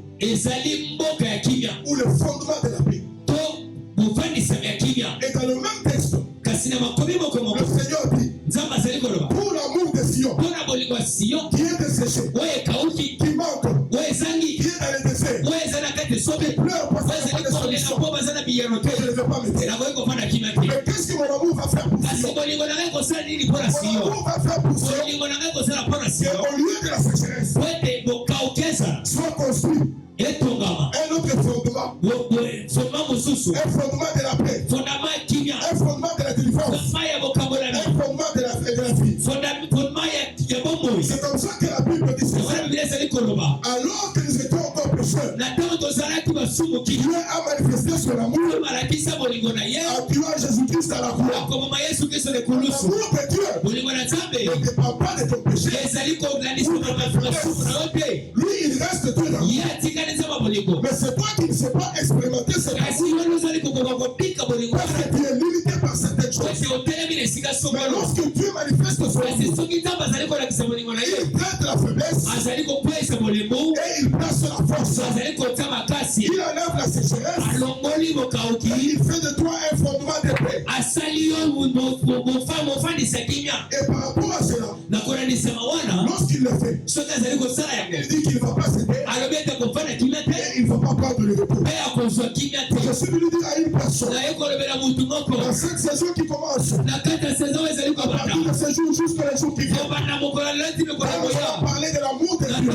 [SPEAKER 3] Ou le fondement de la paix. Et dans le même texte, le Seigneur dit pour l'amour de Sion qui est desséché, qui manque, qui est dans le désert, qui pleure parce qu'il n'y a pas de solution. Je ne vais pas me dire. Mais qu'est-ce que mon amour va faire pour Sion? Mon amour va faire pour Sion qu'au lieu de la sécheresse soit construit un autre fondement. Un fondement de la paix. Un fondement de la délivrance. Un fondement de la vie. C'est comme ça que la Bible dit ceci. Alors que nous étions encore pécheurs, Dieu a manifesté son amour en tuant Jésus-Christ à la croix. L'amour de Dieu ne dépend pas de ton péché. Lui, il reste Dieu dans lui. Mais c'est toi qui ne sais pas expérimenter cet amour. Parce que tu es limité par certaines choses. Mais lorsque Dieu manifeste son amour, il traite la faiblesse et il place la force. Il enlève la sécheresse et il fait de toi un fondement de paix. Et par rapport à cela, lorsqu'il le fait, il dit qu'il ne va pas céder et il ne va pas prendre le repos. Je suis venu dire à une personne dans cette saison qui commence, à partir de ce jour jusqu'à les jours qui viennent, on va parler de l'amour de Dieu.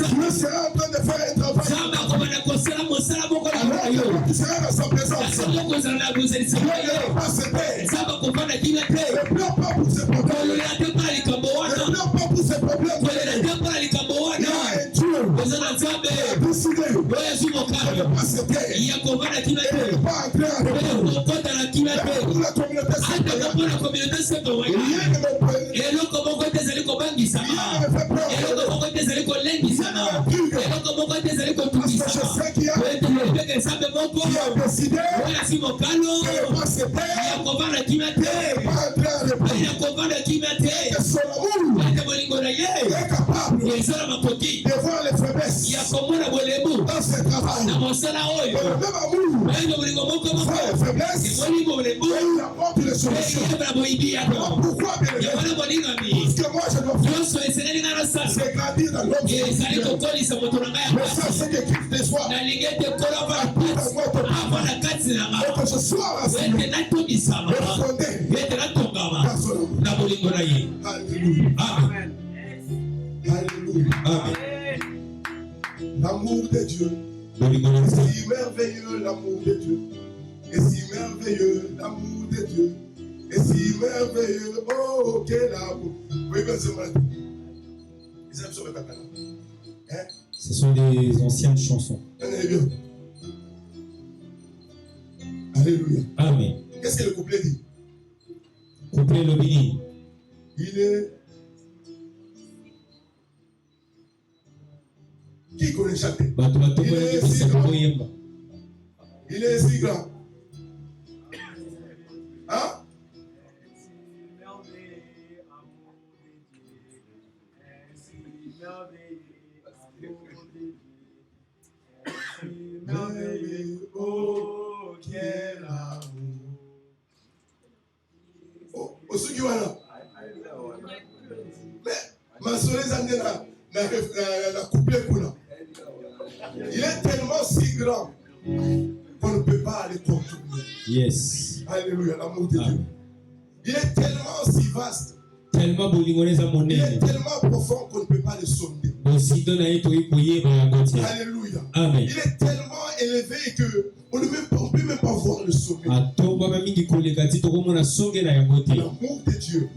[SPEAKER 3] Dieu sera en train de faire un travail. Alors tu seras dans sa présence. Dieu ne va pas céder. Ne pleure pas pour ses problèmes. Ne pleure pas pour ses problèmes. Il y a un Dieu qui a décidé de ne pas céder. Et de ne pas entrer en repos. Pour la communauté citoyenne, rien ne me prenne. Rien ne me fait peur. Rien ne me tue. Parce que je sais qu'il y a un Dieu qui a décidé de ne pas céder. Et de ne pas entrer en repos. Et son amour est capable de voir les faiblesses dans ce travail. Et le même amour voit les faiblesses et il apporte les solutions. Pourquoi, bien aimé? Parce que moi je dois faire, c'est grandir dans l'homme. Mais ça c'est que Christ déçoit. Et que je sois rassuré et fondé dans son amour. Alléluia.
[SPEAKER 1] Amen.
[SPEAKER 3] Alléluia.
[SPEAKER 1] Amen.
[SPEAKER 3] L'amour de Dieu. Et si merveilleux l'amour de Dieu. Et si merveilleux l'amour de Dieu. Et si merveilleux, oh quel amour. Oui, bien sûr.
[SPEAKER 2] Ce sont des anciennes chansons.
[SPEAKER 3] Alléluia.
[SPEAKER 2] Amen.
[SPEAKER 3] Qu'est-ce que le couplet dit?
[SPEAKER 2] Couplet le béni.
[SPEAKER 3] Il est. Qui connaît chanter? Il est si grand. Hein? Oh, quel amour. Oh, ceux qui sont là. Mais, ma soeur, la couplet pour là. Il est tellement si grand qu'on ne peut pas aller contourner.
[SPEAKER 2] Yes.
[SPEAKER 3] Alléluia, l'amour de Dieu. Il est tellement si vaste.
[SPEAKER 2] Tellement
[SPEAKER 3] Il est tellement profond qu'on ne peut pas le sonder. Alléluia.
[SPEAKER 2] Amen.
[SPEAKER 3] Il est tellement élevé qu'on ne peut même pas voir le sommet. L'amour de Dieu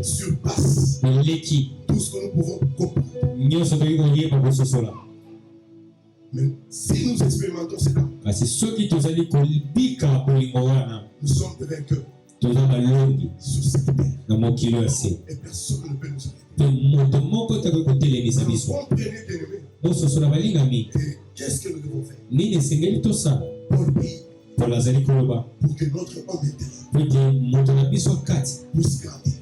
[SPEAKER 3] surpasse tout ce que nous pouvons comprendre. Mais si nous expérimentons cela, nous sommes des vainqueurs sur cette terre. Et personne ne peut nous arrêter. Comprenez, bien-aimés, qu'est-ce que nous devons faire pour que notre homme intérieur puisse grandir.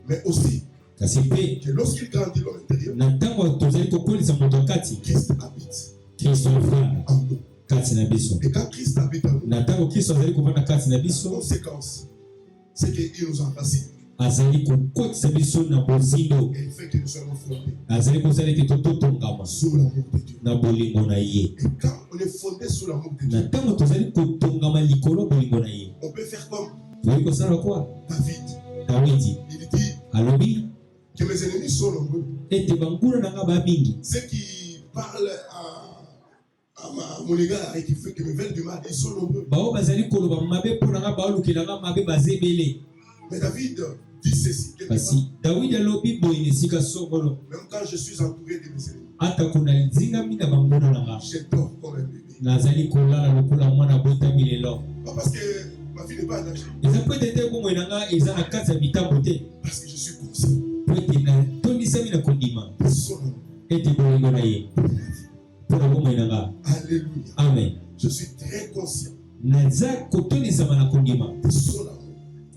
[SPEAKER 3] Mais aussi que lorsqu'il grandit l'homme intérieur, Christ habite en nous. Et quand Christ habite en nous, la conséquence, c'est qu'il nous enracine. Et il fait que nous soyons fondés sous l'amour de Dieu. Et quand on est fondé sous l'amour de Dieu, on peut faire comme David. Il dit que mes ennemis sont nombreux. Ceux qui parlent à mon égard et qui fait que me veulent du mal, ils sont nombreux. Mais David dit ceci.
[SPEAKER 2] Kasi David alobi boye sika songolo.
[SPEAKER 3] Même quand je suis entouré de mes ennemis,
[SPEAKER 2] Ata kuna nzinga mina bangona nanga.
[SPEAKER 3] je dors comme un bébé.
[SPEAKER 2] Nazali kolala lokola mwana bota milelo.
[SPEAKER 3] Pas parce que ma vie n'est pas en danger.
[SPEAKER 2] Eza peut-être ko mwenanga eza na kati ya bitambo te.
[SPEAKER 3] Parce que je suis conscient.
[SPEAKER 2] Peut-être na tondisa mina kondima.
[SPEAKER 3] Personne.
[SPEAKER 2] Ete bolingo na ye. Pona ko mwenanga.
[SPEAKER 3] Alléluia.
[SPEAKER 2] Amen.
[SPEAKER 3] Je suis très conscient.
[SPEAKER 2] Naza kotondisa mana kondima.
[SPEAKER 3] Personne.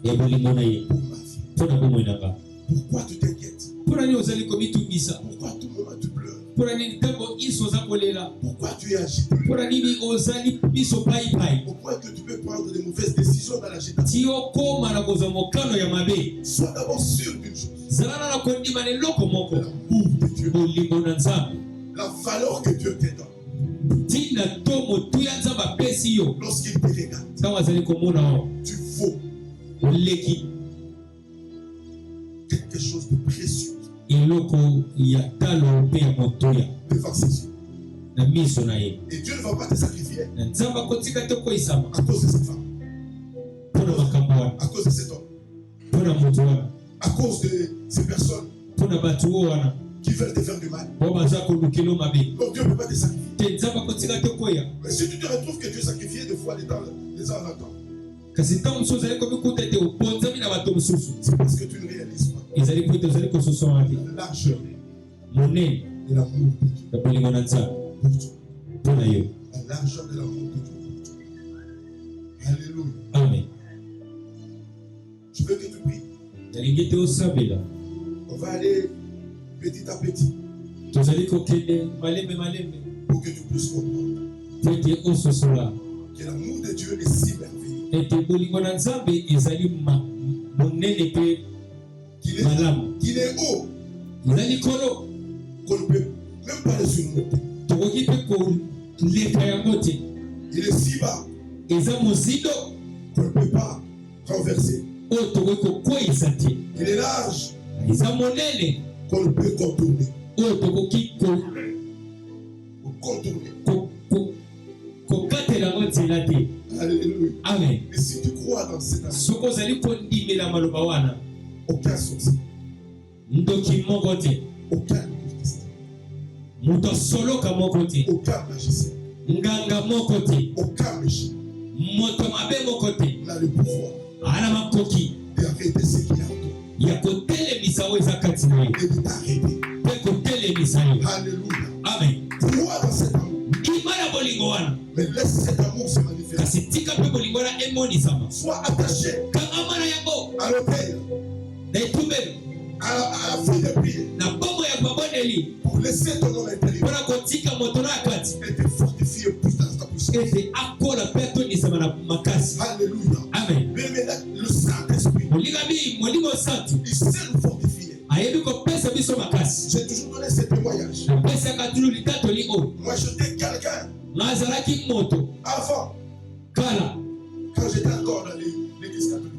[SPEAKER 2] E bolingo na ye.
[SPEAKER 3] Pour ma vie.
[SPEAKER 2] Pona ko mwenanga.
[SPEAKER 3] Pourquoi tu t'inquiètes?
[SPEAKER 2] Pona ni ozali komitungisa.
[SPEAKER 3] Pourquoi tout le moment tu pleures?
[SPEAKER 2] Pona ni ntango iso za kolela.
[SPEAKER 3] Pourquoi tu es agité?
[SPEAKER 2] Pona nini ozali biso pai pai.
[SPEAKER 3] Pourquoi que tu peux prendre de mauvaises décisions dans l'agitation?
[SPEAKER 2] Tio koma na koza mokano ya mabe.
[SPEAKER 3] Sois d'abord sûr d'une chose.
[SPEAKER 2] Zalana na kondima ne loko moko.
[SPEAKER 3] L'amour de Dieu.
[SPEAKER 2] Bolingo na Nzambe.
[SPEAKER 3] La valeur que Dieu te donne.
[SPEAKER 2] Tina to motu ya Nzambe apesi yo.
[SPEAKER 3] Lorsqu'il te regarde,
[SPEAKER 2] Ntango azali komona o.
[SPEAKER 3] tu vaux
[SPEAKER 2] Oleki
[SPEAKER 3] quelque chose de précieux
[SPEAKER 2] eloko ya talo mpe ya motoya
[SPEAKER 3] devant ses yeux.
[SPEAKER 2] na miso na ye.
[SPEAKER 3] Et Dieu ne va pas te sacrifier
[SPEAKER 2] Na Nzambe akotika te koyisama
[SPEAKER 3] à cause de cette femme,
[SPEAKER 2] mpona makambo wana,
[SPEAKER 3] à cause de cet homme,
[SPEAKER 2] mpona moto wana,
[SPEAKER 3] à cause de ces personnes
[SPEAKER 2] mpona bato oyo wana
[SPEAKER 3] qui veulent te faire du mal.
[SPEAKER 2] po baza kolukela mabe.
[SPEAKER 3] Donc Dieu ne peut pas te sacrifier.
[SPEAKER 2] Te Nzambe akotika te koya.
[SPEAKER 3] Mais si tu te retrouves que tu es sacrifié de fois de temps en temps,
[SPEAKER 2] Kasi ntango mosusu ozali komikuta ete obonzami na bato mosusu,
[SPEAKER 3] c'est parce que tu ne réalises pas
[SPEAKER 2] ezali po ete ozali kososola te
[SPEAKER 3] la largeur
[SPEAKER 2] monene
[SPEAKER 3] de l'amour de Dieu
[SPEAKER 2] ya bolingo na Nzambe
[SPEAKER 3] pour toi.
[SPEAKER 2] mpona yo.
[SPEAKER 3] La largeur de l'amour de Dieu pour toi. Alléluia.
[SPEAKER 2] Amen.
[SPEAKER 3] Je veux que tu pries.
[SPEAKER 2] Nalingi te osambela.
[SPEAKER 3] On va aller petit à petit
[SPEAKER 2] Tozali kokende malembe malembe
[SPEAKER 3] pour que tu puisses comprendre
[SPEAKER 2] po ete ososola
[SPEAKER 3] que l'amour de Dieu est si merveilleux.
[SPEAKER 2] ete bolingo na Nzambe ezali monene mpe malamu.
[SPEAKER 3] Qu'il est haut,
[SPEAKER 2] Eza likolo
[SPEAKER 3] qu'on ne peut même pas le surmonter.
[SPEAKER 2] tokoki mpe koleka yango te.
[SPEAKER 3] Il est si bas
[SPEAKER 2] Eza mozindo
[SPEAKER 3] qu'on ne peut pas renverser.
[SPEAKER 2] oyo tokoki kokweyisa te.
[SPEAKER 3] Il est large
[SPEAKER 2] Eza monene
[SPEAKER 3] qu'on ne peut contourner.
[SPEAKER 2] oyo tokoki
[SPEAKER 3] Contourner.
[SPEAKER 2] kokatela yango nzela te.
[SPEAKER 3] Alléluia.
[SPEAKER 2] Amen.
[SPEAKER 3] Et si tu crois dans cet amour,
[SPEAKER 2] Soki ozali kondimela maloba wana,
[SPEAKER 3] aucun sorcier,
[SPEAKER 2] ndoki moko te,
[SPEAKER 3] aucun occultiste,
[SPEAKER 2] moto asoloka moko te,
[SPEAKER 3] aucun magicien,
[SPEAKER 2] nganga moko te,
[SPEAKER 3] aucun méchant
[SPEAKER 2] moto mabe moko te
[SPEAKER 3] n'a le pouvoir
[SPEAKER 2] ana makoki
[SPEAKER 3] d'arrêter ce qu'il y a en toi
[SPEAKER 2] ya kotelemisa oyo eza kati na yo
[SPEAKER 3] et de t'arrêter.
[SPEAKER 2] mpe kotelemisa yo.
[SPEAKER 3] Alléluia.
[SPEAKER 2] Amen.
[SPEAKER 3] Crois dans cet amour,
[SPEAKER 2] Ndima na bolingo wana,
[SPEAKER 3] mais laisse cet amour se manifester.
[SPEAKER 2] kasi tika mpe bolingo wana emonisama.
[SPEAKER 3] Sois attaché
[SPEAKER 2] Kangama na yango
[SPEAKER 3] à l'autel,
[SPEAKER 2] na etumbelo
[SPEAKER 3] à la fille de prière,
[SPEAKER 2] na bongo ya babondeli
[SPEAKER 3] pour laisser ton homme intérieur
[SPEAKER 2] mpona kotika moto na ya kati
[SPEAKER 3] et te fortifier plus dans ta puissance.
[SPEAKER 2] ete akola mpe atonisama na makasi.
[SPEAKER 3] Alléluia.
[SPEAKER 2] Amen.
[SPEAKER 3] Mais le Saint-Esprit,
[SPEAKER 2] molingami molimo santu
[SPEAKER 3] il sait nous fortifier.
[SPEAKER 2] ayebi kopesa biso makasi.
[SPEAKER 3] J'ai toujours donné ce témoignage.
[SPEAKER 2] napesaka tulu litatoli oyo
[SPEAKER 3] Moi, j'étais quelqu'un
[SPEAKER 2] nazalaki moto
[SPEAKER 3] avant,
[SPEAKER 2] kala
[SPEAKER 3] quand j'étais encore dans l'église catholique.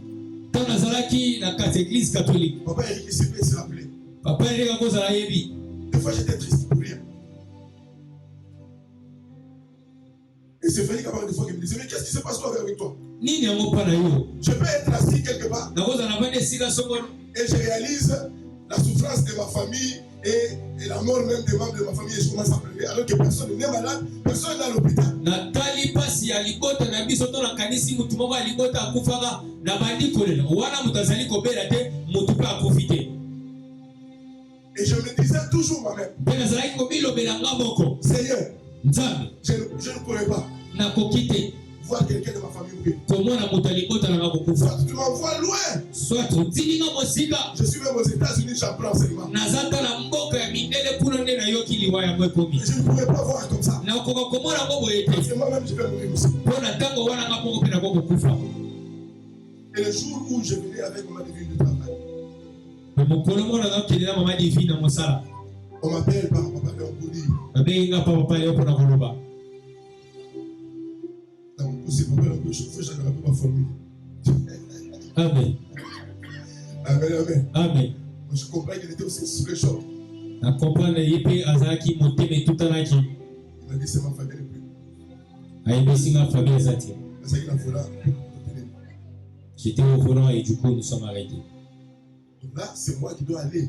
[SPEAKER 2] ntango nazalaki na kati église catholique.
[SPEAKER 3] Papa Eric Sipé se rappelait.
[SPEAKER 2] papa eleka kozala yebi
[SPEAKER 3] Des fois, j'étais triste pour rien. Et c'est Félix Kabak des fois qui me disait, mais qu'est-ce qui se passe toi avec toi?
[SPEAKER 2] nini yango mpa na yo
[SPEAKER 3] Je peux être assis quelque part
[SPEAKER 2] nakozala na bana esika songolo
[SPEAKER 3] et je réalise la souffrance de ma famille et la mort même des membres de ma famille et je commence à pleurer alors que personne n'est malade, personne n'est à l'hôpital.
[SPEAKER 2] natali mpasi ya libota na biso to nakanisi mutu moko ya libota akufaka na bandi kolela wana mutu azali kobela te mutu mpe akufi te.
[SPEAKER 3] Et je me disais toujours moi-même,
[SPEAKER 2] mpe nazalaki komilobela nga moko
[SPEAKER 3] Seigneur,
[SPEAKER 2] nzambe
[SPEAKER 3] je ne pourrais pas
[SPEAKER 2] nakoki te
[SPEAKER 3] voir quelqu'un de ma famille mourir.
[SPEAKER 2] komona mutu ya libota nanga kokufa.
[SPEAKER 3] Soit tu m'envoies loin.
[SPEAKER 2] soit otininga mosika
[SPEAKER 3] Je suis même aux États-Unis, j'apprends enseignement.
[SPEAKER 2] naza ta na mboka ya mindele kuna nde nayoki liwa yango ekomi.
[SPEAKER 3] Je ne pourrais pas voir comme ça.
[SPEAKER 2] nakoka komona ngo boye te
[SPEAKER 3] Parce que moi-même, je vais mourir aussi.
[SPEAKER 2] mpo na ntango wana nga moko mpe nako kokufa.
[SPEAKER 3] Et le jour où je venais avec ma devine de travail,
[SPEAKER 2] me mokolo moko nazakelela mama divi na mosala
[SPEAKER 3] on m'appelle par Papa Léon pour dire,
[SPEAKER 2] babengi nga papa leo mpona koloba
[SPEAKER 3] dans mon pouce, Papa Léon, je ne sais pas ma formule.
[SPEAKER 2] amen
[SPEAKER 3] Amen, amen.
[SPEAKER 2] amen.
[SPEAKER 3] Je comprends qu'il était aussi sous le choc.
[SPEAKER 2] na comprendre ye mpe azalaki motema etutanaki
[SPEAKER 3] Il m'a dit, c'est ma famille le plus.
[SPEAKER 2] ayebisi nga famille eza te.
[SPEAKER 3] C'est ça qu'il a fallu.
[SPEAKER 2] J'étais au volant et du coup nous sommes arrêtés.
[SPEAKER 3] Donc là, c'est moi qui dois aller.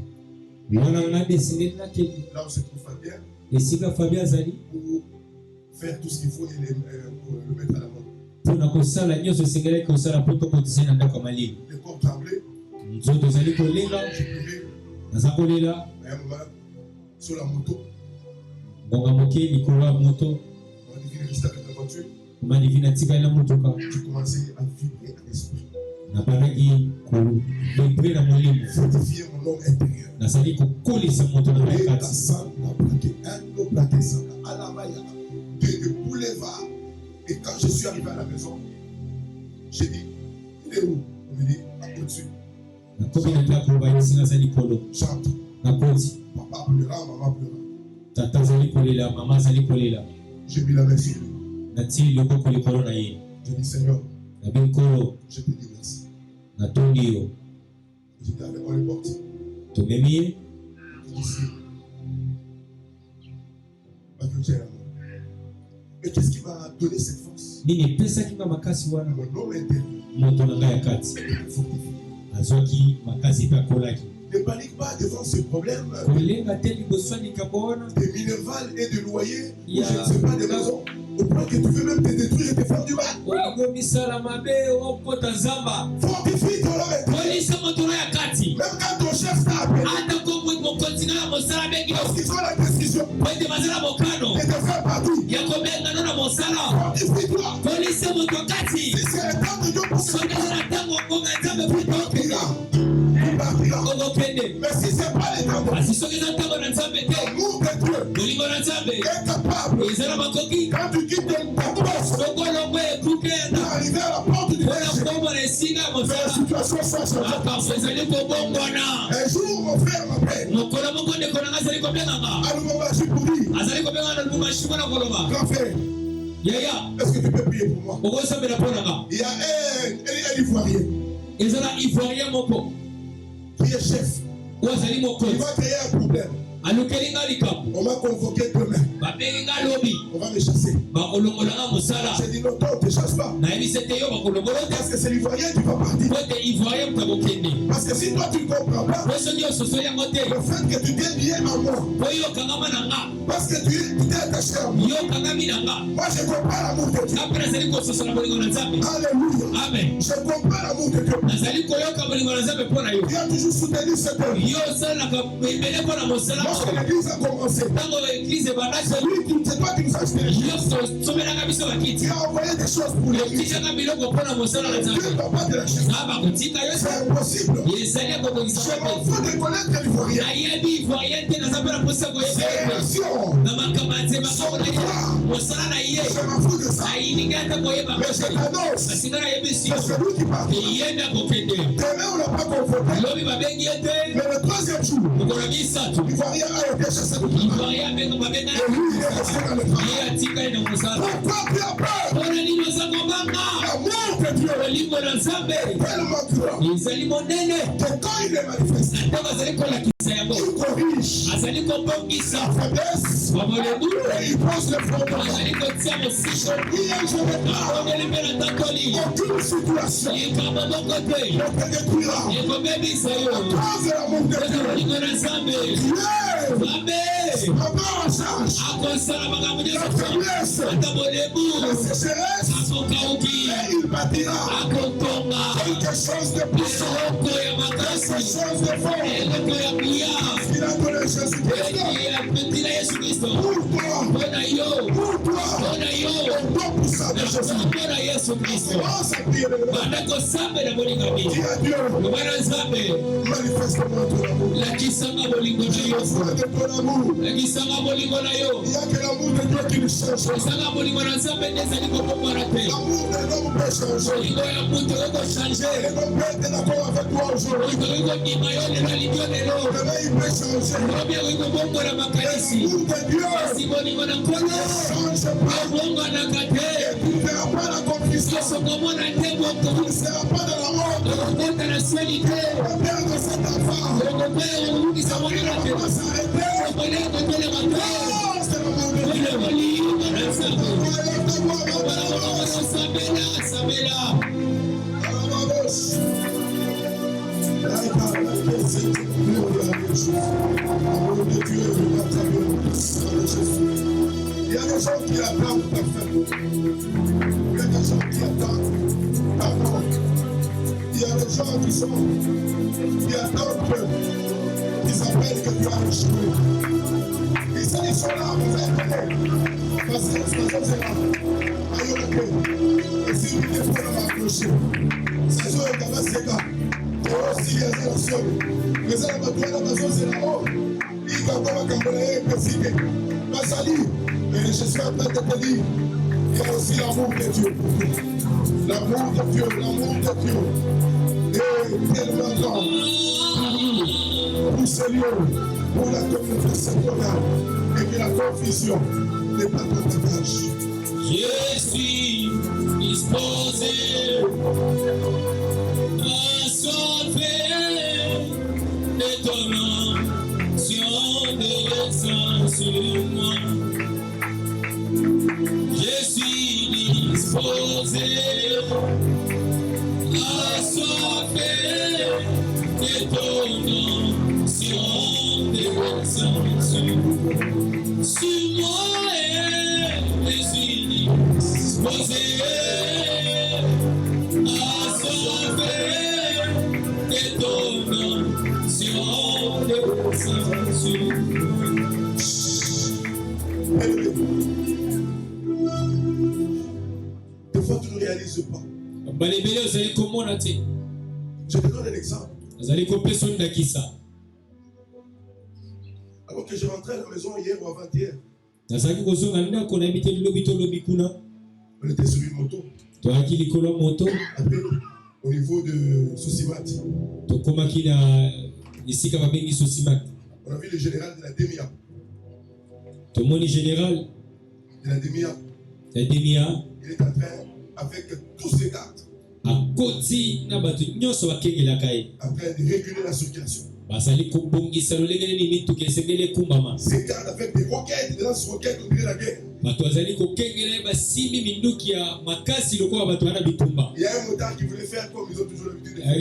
[SPEAKER 2] Là
[SPEAKER 3] où se trouve Fabien. Pour faire tout ce qu'il faut et pour le mettre à la main. Le corps tremblait. J'ai pleuré. À un moment, sur la moto. On a dit qu'il restait avec la voiture. J'ai commencé à vibrer à l'esprit. Fortifier mon homme intérieur. Et la sang a plaqué, un eau plaqué sang, à la maille, de boulevard. Et quand je suis arrivé à la maison, j'ai dit, il est où? On me dit, au-dessus. J'entre. Papa pleura, maman pleura. J'ai mis la main sur lui. Je dis, Seigneur, je te dis merci. Je dis, allez, on est parti. Je dis, mais qu'est-ce qui m'a donné cette force? Mon homme intérieur. Ne panique pas devant ce problème de minerval et de loyer, ou je ne sais pas, de maison, au point que tu veux même te détruire et te faire du mal. Fortifie ton homme intérieur. Même quand ton chef t'a appelé, parce qu'ils ont la décision de te faire partie. Fortifie-toi. Si c'est le temps de Dieu pour ça, il partira. Mais si c'est pas le temps de Dieu, l'amour de Dieu est capable. Quand tu quittes ta poste, pour arriver à la porte du péché, la situation soit changée. Un jour, mon frère m'appelle. À Lubumbashi pour dire, grand frère, est-ce que tu peux prier pour moi? Il y a un Ivoirien qui est chef. Il va créer un problème. On m'a convoqué demain. On va me chasser. J'ai dit non, toi, ne te chasse pas. Parce que c'est l'Ivoirien qui va partir. Parce que si toi tu ne comprends pas, le fait que tu t'es lié à moi, parce que tu t'es attaché à moi, moi je comprends l'amour de Dieu. Alléluia. Amen. Je comprends l'amour de Dieu. Tu as toujours soutenu cette œuvre. Lorsque l'église a commencé, c'est toi qui nous as acheté. Tu as envoyé des choses pour l'église. Dieu n'a pas de la chose. C'est impossible. Je m'en fous de connaître l'Ivoirien. C'est l'action. Je m'en fous de ça. Mais je t'annonce que c'est lui qui part. Demain on n'a pas convoqué. Mais le troisième jour, l'Ivoirien a été chassé de travail. Et lui, il est resté dans le travail. Pourquoi tu as peur? L'amour de Dieu est tellement grand que quand il est manifesté, il corrige sa faiblesse et il pose le fondement. Hier, je vais aucune situation ne te détruira. À cause de l'amour de Dieu. Prends en charge la faiblesse, la sécheresse, et il bâtira quelque chose de puissant, quelque chose de fort. Il a donné Jésus-Christ pour toi, pour ça de Jésus. Commence à prier le Dieu, manifeste-moi ton amour. J'ai besoin de ton amour. Il n'y a que l'amour de Dieu qui nous change. L'amour de l'homme peut changer. Et l'homme peut être d'accord avec toi aujourd'hui. Demain il peut changer. L'amour de Dieu ne change pas. Et tu ne verras pas la confusion. Tu ne seras pas dans la mort. Le père de cet enfant. Ça va s'arrêter. C'est l'amour de Dieu. a des gens qui attendent ta fin. Il y a des gens qui attendent ta mort. Il y a des gens qui attendent qu'ils s'appellent que tu as échoué. Ils sont là, vous êtes parce que ce sont là. Et si vous êtes là, on va approcher. C'est sûr que ça c'est là. Et aussi, il y a des gens. Mais ça, on va trouver la maison, c'est là-haut. Il va encore cambré et péciqué. Pas sali. Mais je suis en train de te dire, il y a aussi l'amour de Dieu. L'amour de Dieu, l'amour de Dieu. Et tellement grand. Pour ce lieu, pour la communauté sectorielle, et que la confusion n'est pas ton partage.
[SPEAKER 1] Je suis disposé à sauver de ton action descend sur moi. Je suis disposé à sauver de ton action descend sur moi. Je suis disposé à sauver de ton action descend sur moi.
[SPEAKER 3] Des fois, tu ne réalises pas. Je te donne un exemple. Alors que je rentrais à la maison hier ou avant-hier, on était sur une moto. Après, au niveau de Sosimat, on a vu le général de la DEMIA. De la DEMIA. Il est en train, avec tous ses gardes, en train de réguler la circulation. Ces gardes avec des roquettes, des lance-roquettes, on dirait la guerre. Il y a un motard qui voulait faire comme ils ont toujours l'habitude de faire.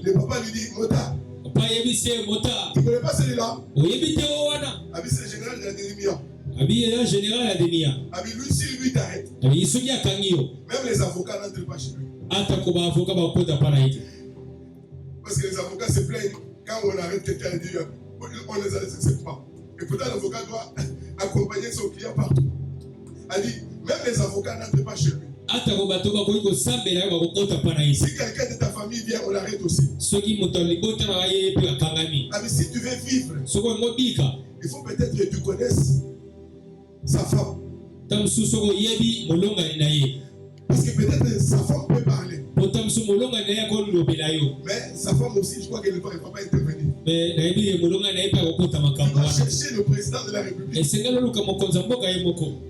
[SPEAKER 3] Le papa lui dit, motard. Il ne connaît pas celui-là. C'est le général de la DEMIA. Lui, si lui t'arrête, même les avocats n'entrent pas chez lui. Parce que les avocats se plaignent quand on arrête quelqu'un et dit on ne les accepte pas. Et pourtant l'avocat doit accompagner son client partout. Elle dit même les avocats n'entrent pas chez lui. Si quelqu'un de ta famille vient, on l'arrête aussi. Si tu veux vivre, il faut peut-être que tu connaisses sa femme. Parce que peut-être sa femme peut parler. Mais sa femme aussi, je crois qu'elle ne va pas intervenir. Il va chercher le président de la République.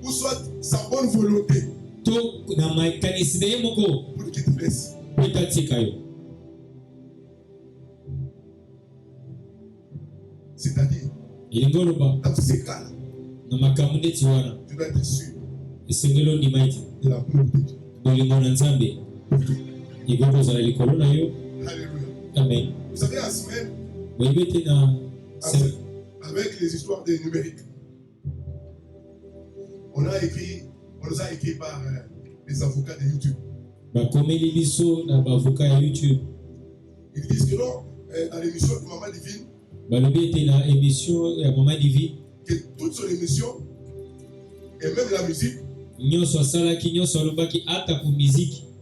[SPEAKER 3] Ou soit sa bonne volonté. Pour qu'il te laisse. C'est-à-dire, dans ces cas-là, tu dois être sûr de l'amour de Dieu. Alléluia.
[SPEAKER 2] Amen.
[SPEAKER 3] Vous savez, en semaine, avec les histoires des numériques, on nous a écrit par les avocats de YouTube. Ils disent que non, dans l'émission de Maman Divine, que toute son émission, et même la musique,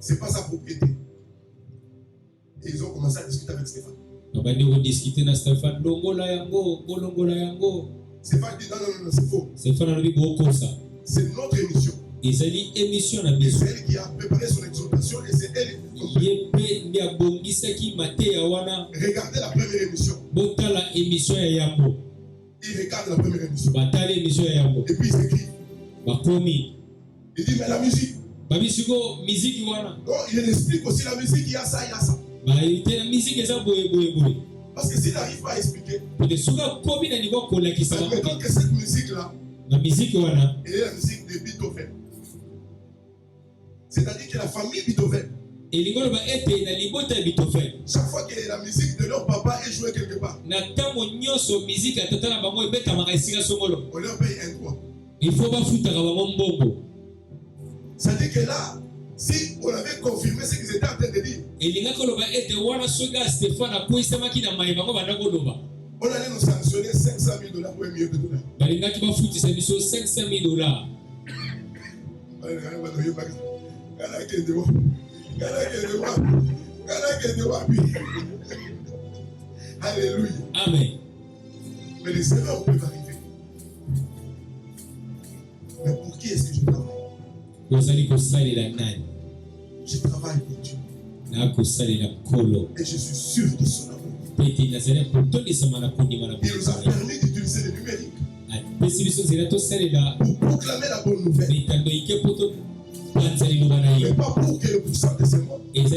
[SPEAKER 3] c'est pas sa propriété. Et ils ont commencé à discuter avec Stéphane. Stéphane dit non, c'est faux. C'est notre émission. Et c'est elle qui a préparé son exhortation et c'est elle qui regardez la première émission. Il regarde la première émission. Et puis il s'écrit. Il dit mais la musique. Non, il explique aussi la musique, il y a ça, il y a ça. Parce que s'il n'arrive pas à expliquer, admettons que cette musique-là, elle est la musique de Beethoven. C'est-à-dire que la famille Beethoven, Chaque fois que la musique de leur papa est jouée quelque part, on leur paye un droit.
[SPEAKER 2] Il faut pas foutre mbongo.
[SPEAKER 3] Ça dit que là, si on avait confirmé ce qu'ils étaient en train de dire, on allait nous sanctionner $500,000 pour $1 million. Alléluia.
[SPEAKER 2] Amen.
[SPEAKER 3] Mais les erreurs peuvent arriver. Mais pour qui est-ce que je travaille? Je travaille pour Dieu. Et je suis sûr de son amour. Il nous a permis d'utiliser le numérique pour proclamer la bonne nouvelle. Mais pas pour que le puissant de ces mondes vienne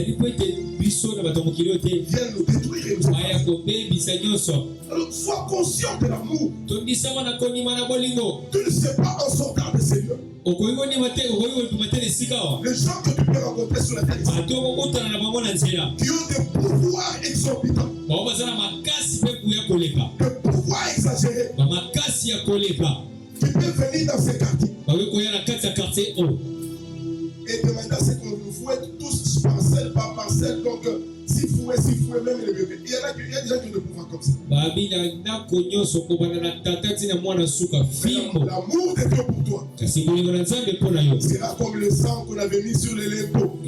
[SPEAKER 3] nous détruire et nous faire. Alors sois conscient de l'amour. Tu ne sais pas en sortant de ces lieux les gens que tu peux rencontrer sur la terre qui ont des pouvoirs exorbitants, des pouvoirs exagérés, qui peuvent venir dans ces quartiers et demander à ce qu'on nous fouette tous parcelle par parcelle. Donc, si fouet, même les bébés. Il y a des gens qui ont des pouvoirs comme ça. L'amour de Dieu pour toi sera comme le sang qu'on avait mis sur les linteaux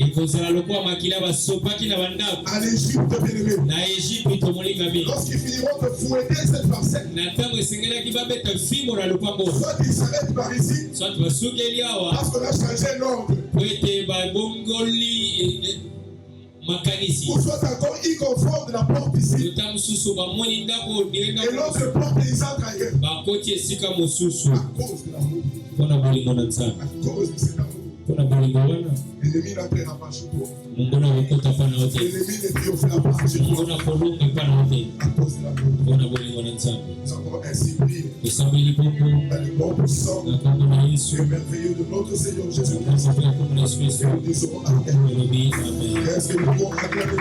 [SPEAKER 3] à l'Égypte, bien-aimé. Lorsqu'ils finiront de fouetter cette parcelle, soit ils s'arrêtent par ici, parce qu'on a changé l'ordre. Ou soit encore ils confondent la porte ici et l'autre porte ils entrent ailleurs. À cause de l'amour, à cause de cet amour, l'ennemi n'entrera pas chez toi. L'ennemi ne triomphera pas chez toi. À cause de l'amour, nous avons ainsi prié dans le nom puissant et merveilleux de notre Seigneur Jésus-Christ. Et nous disons Amen. Est-ce que nous pouvons acclamer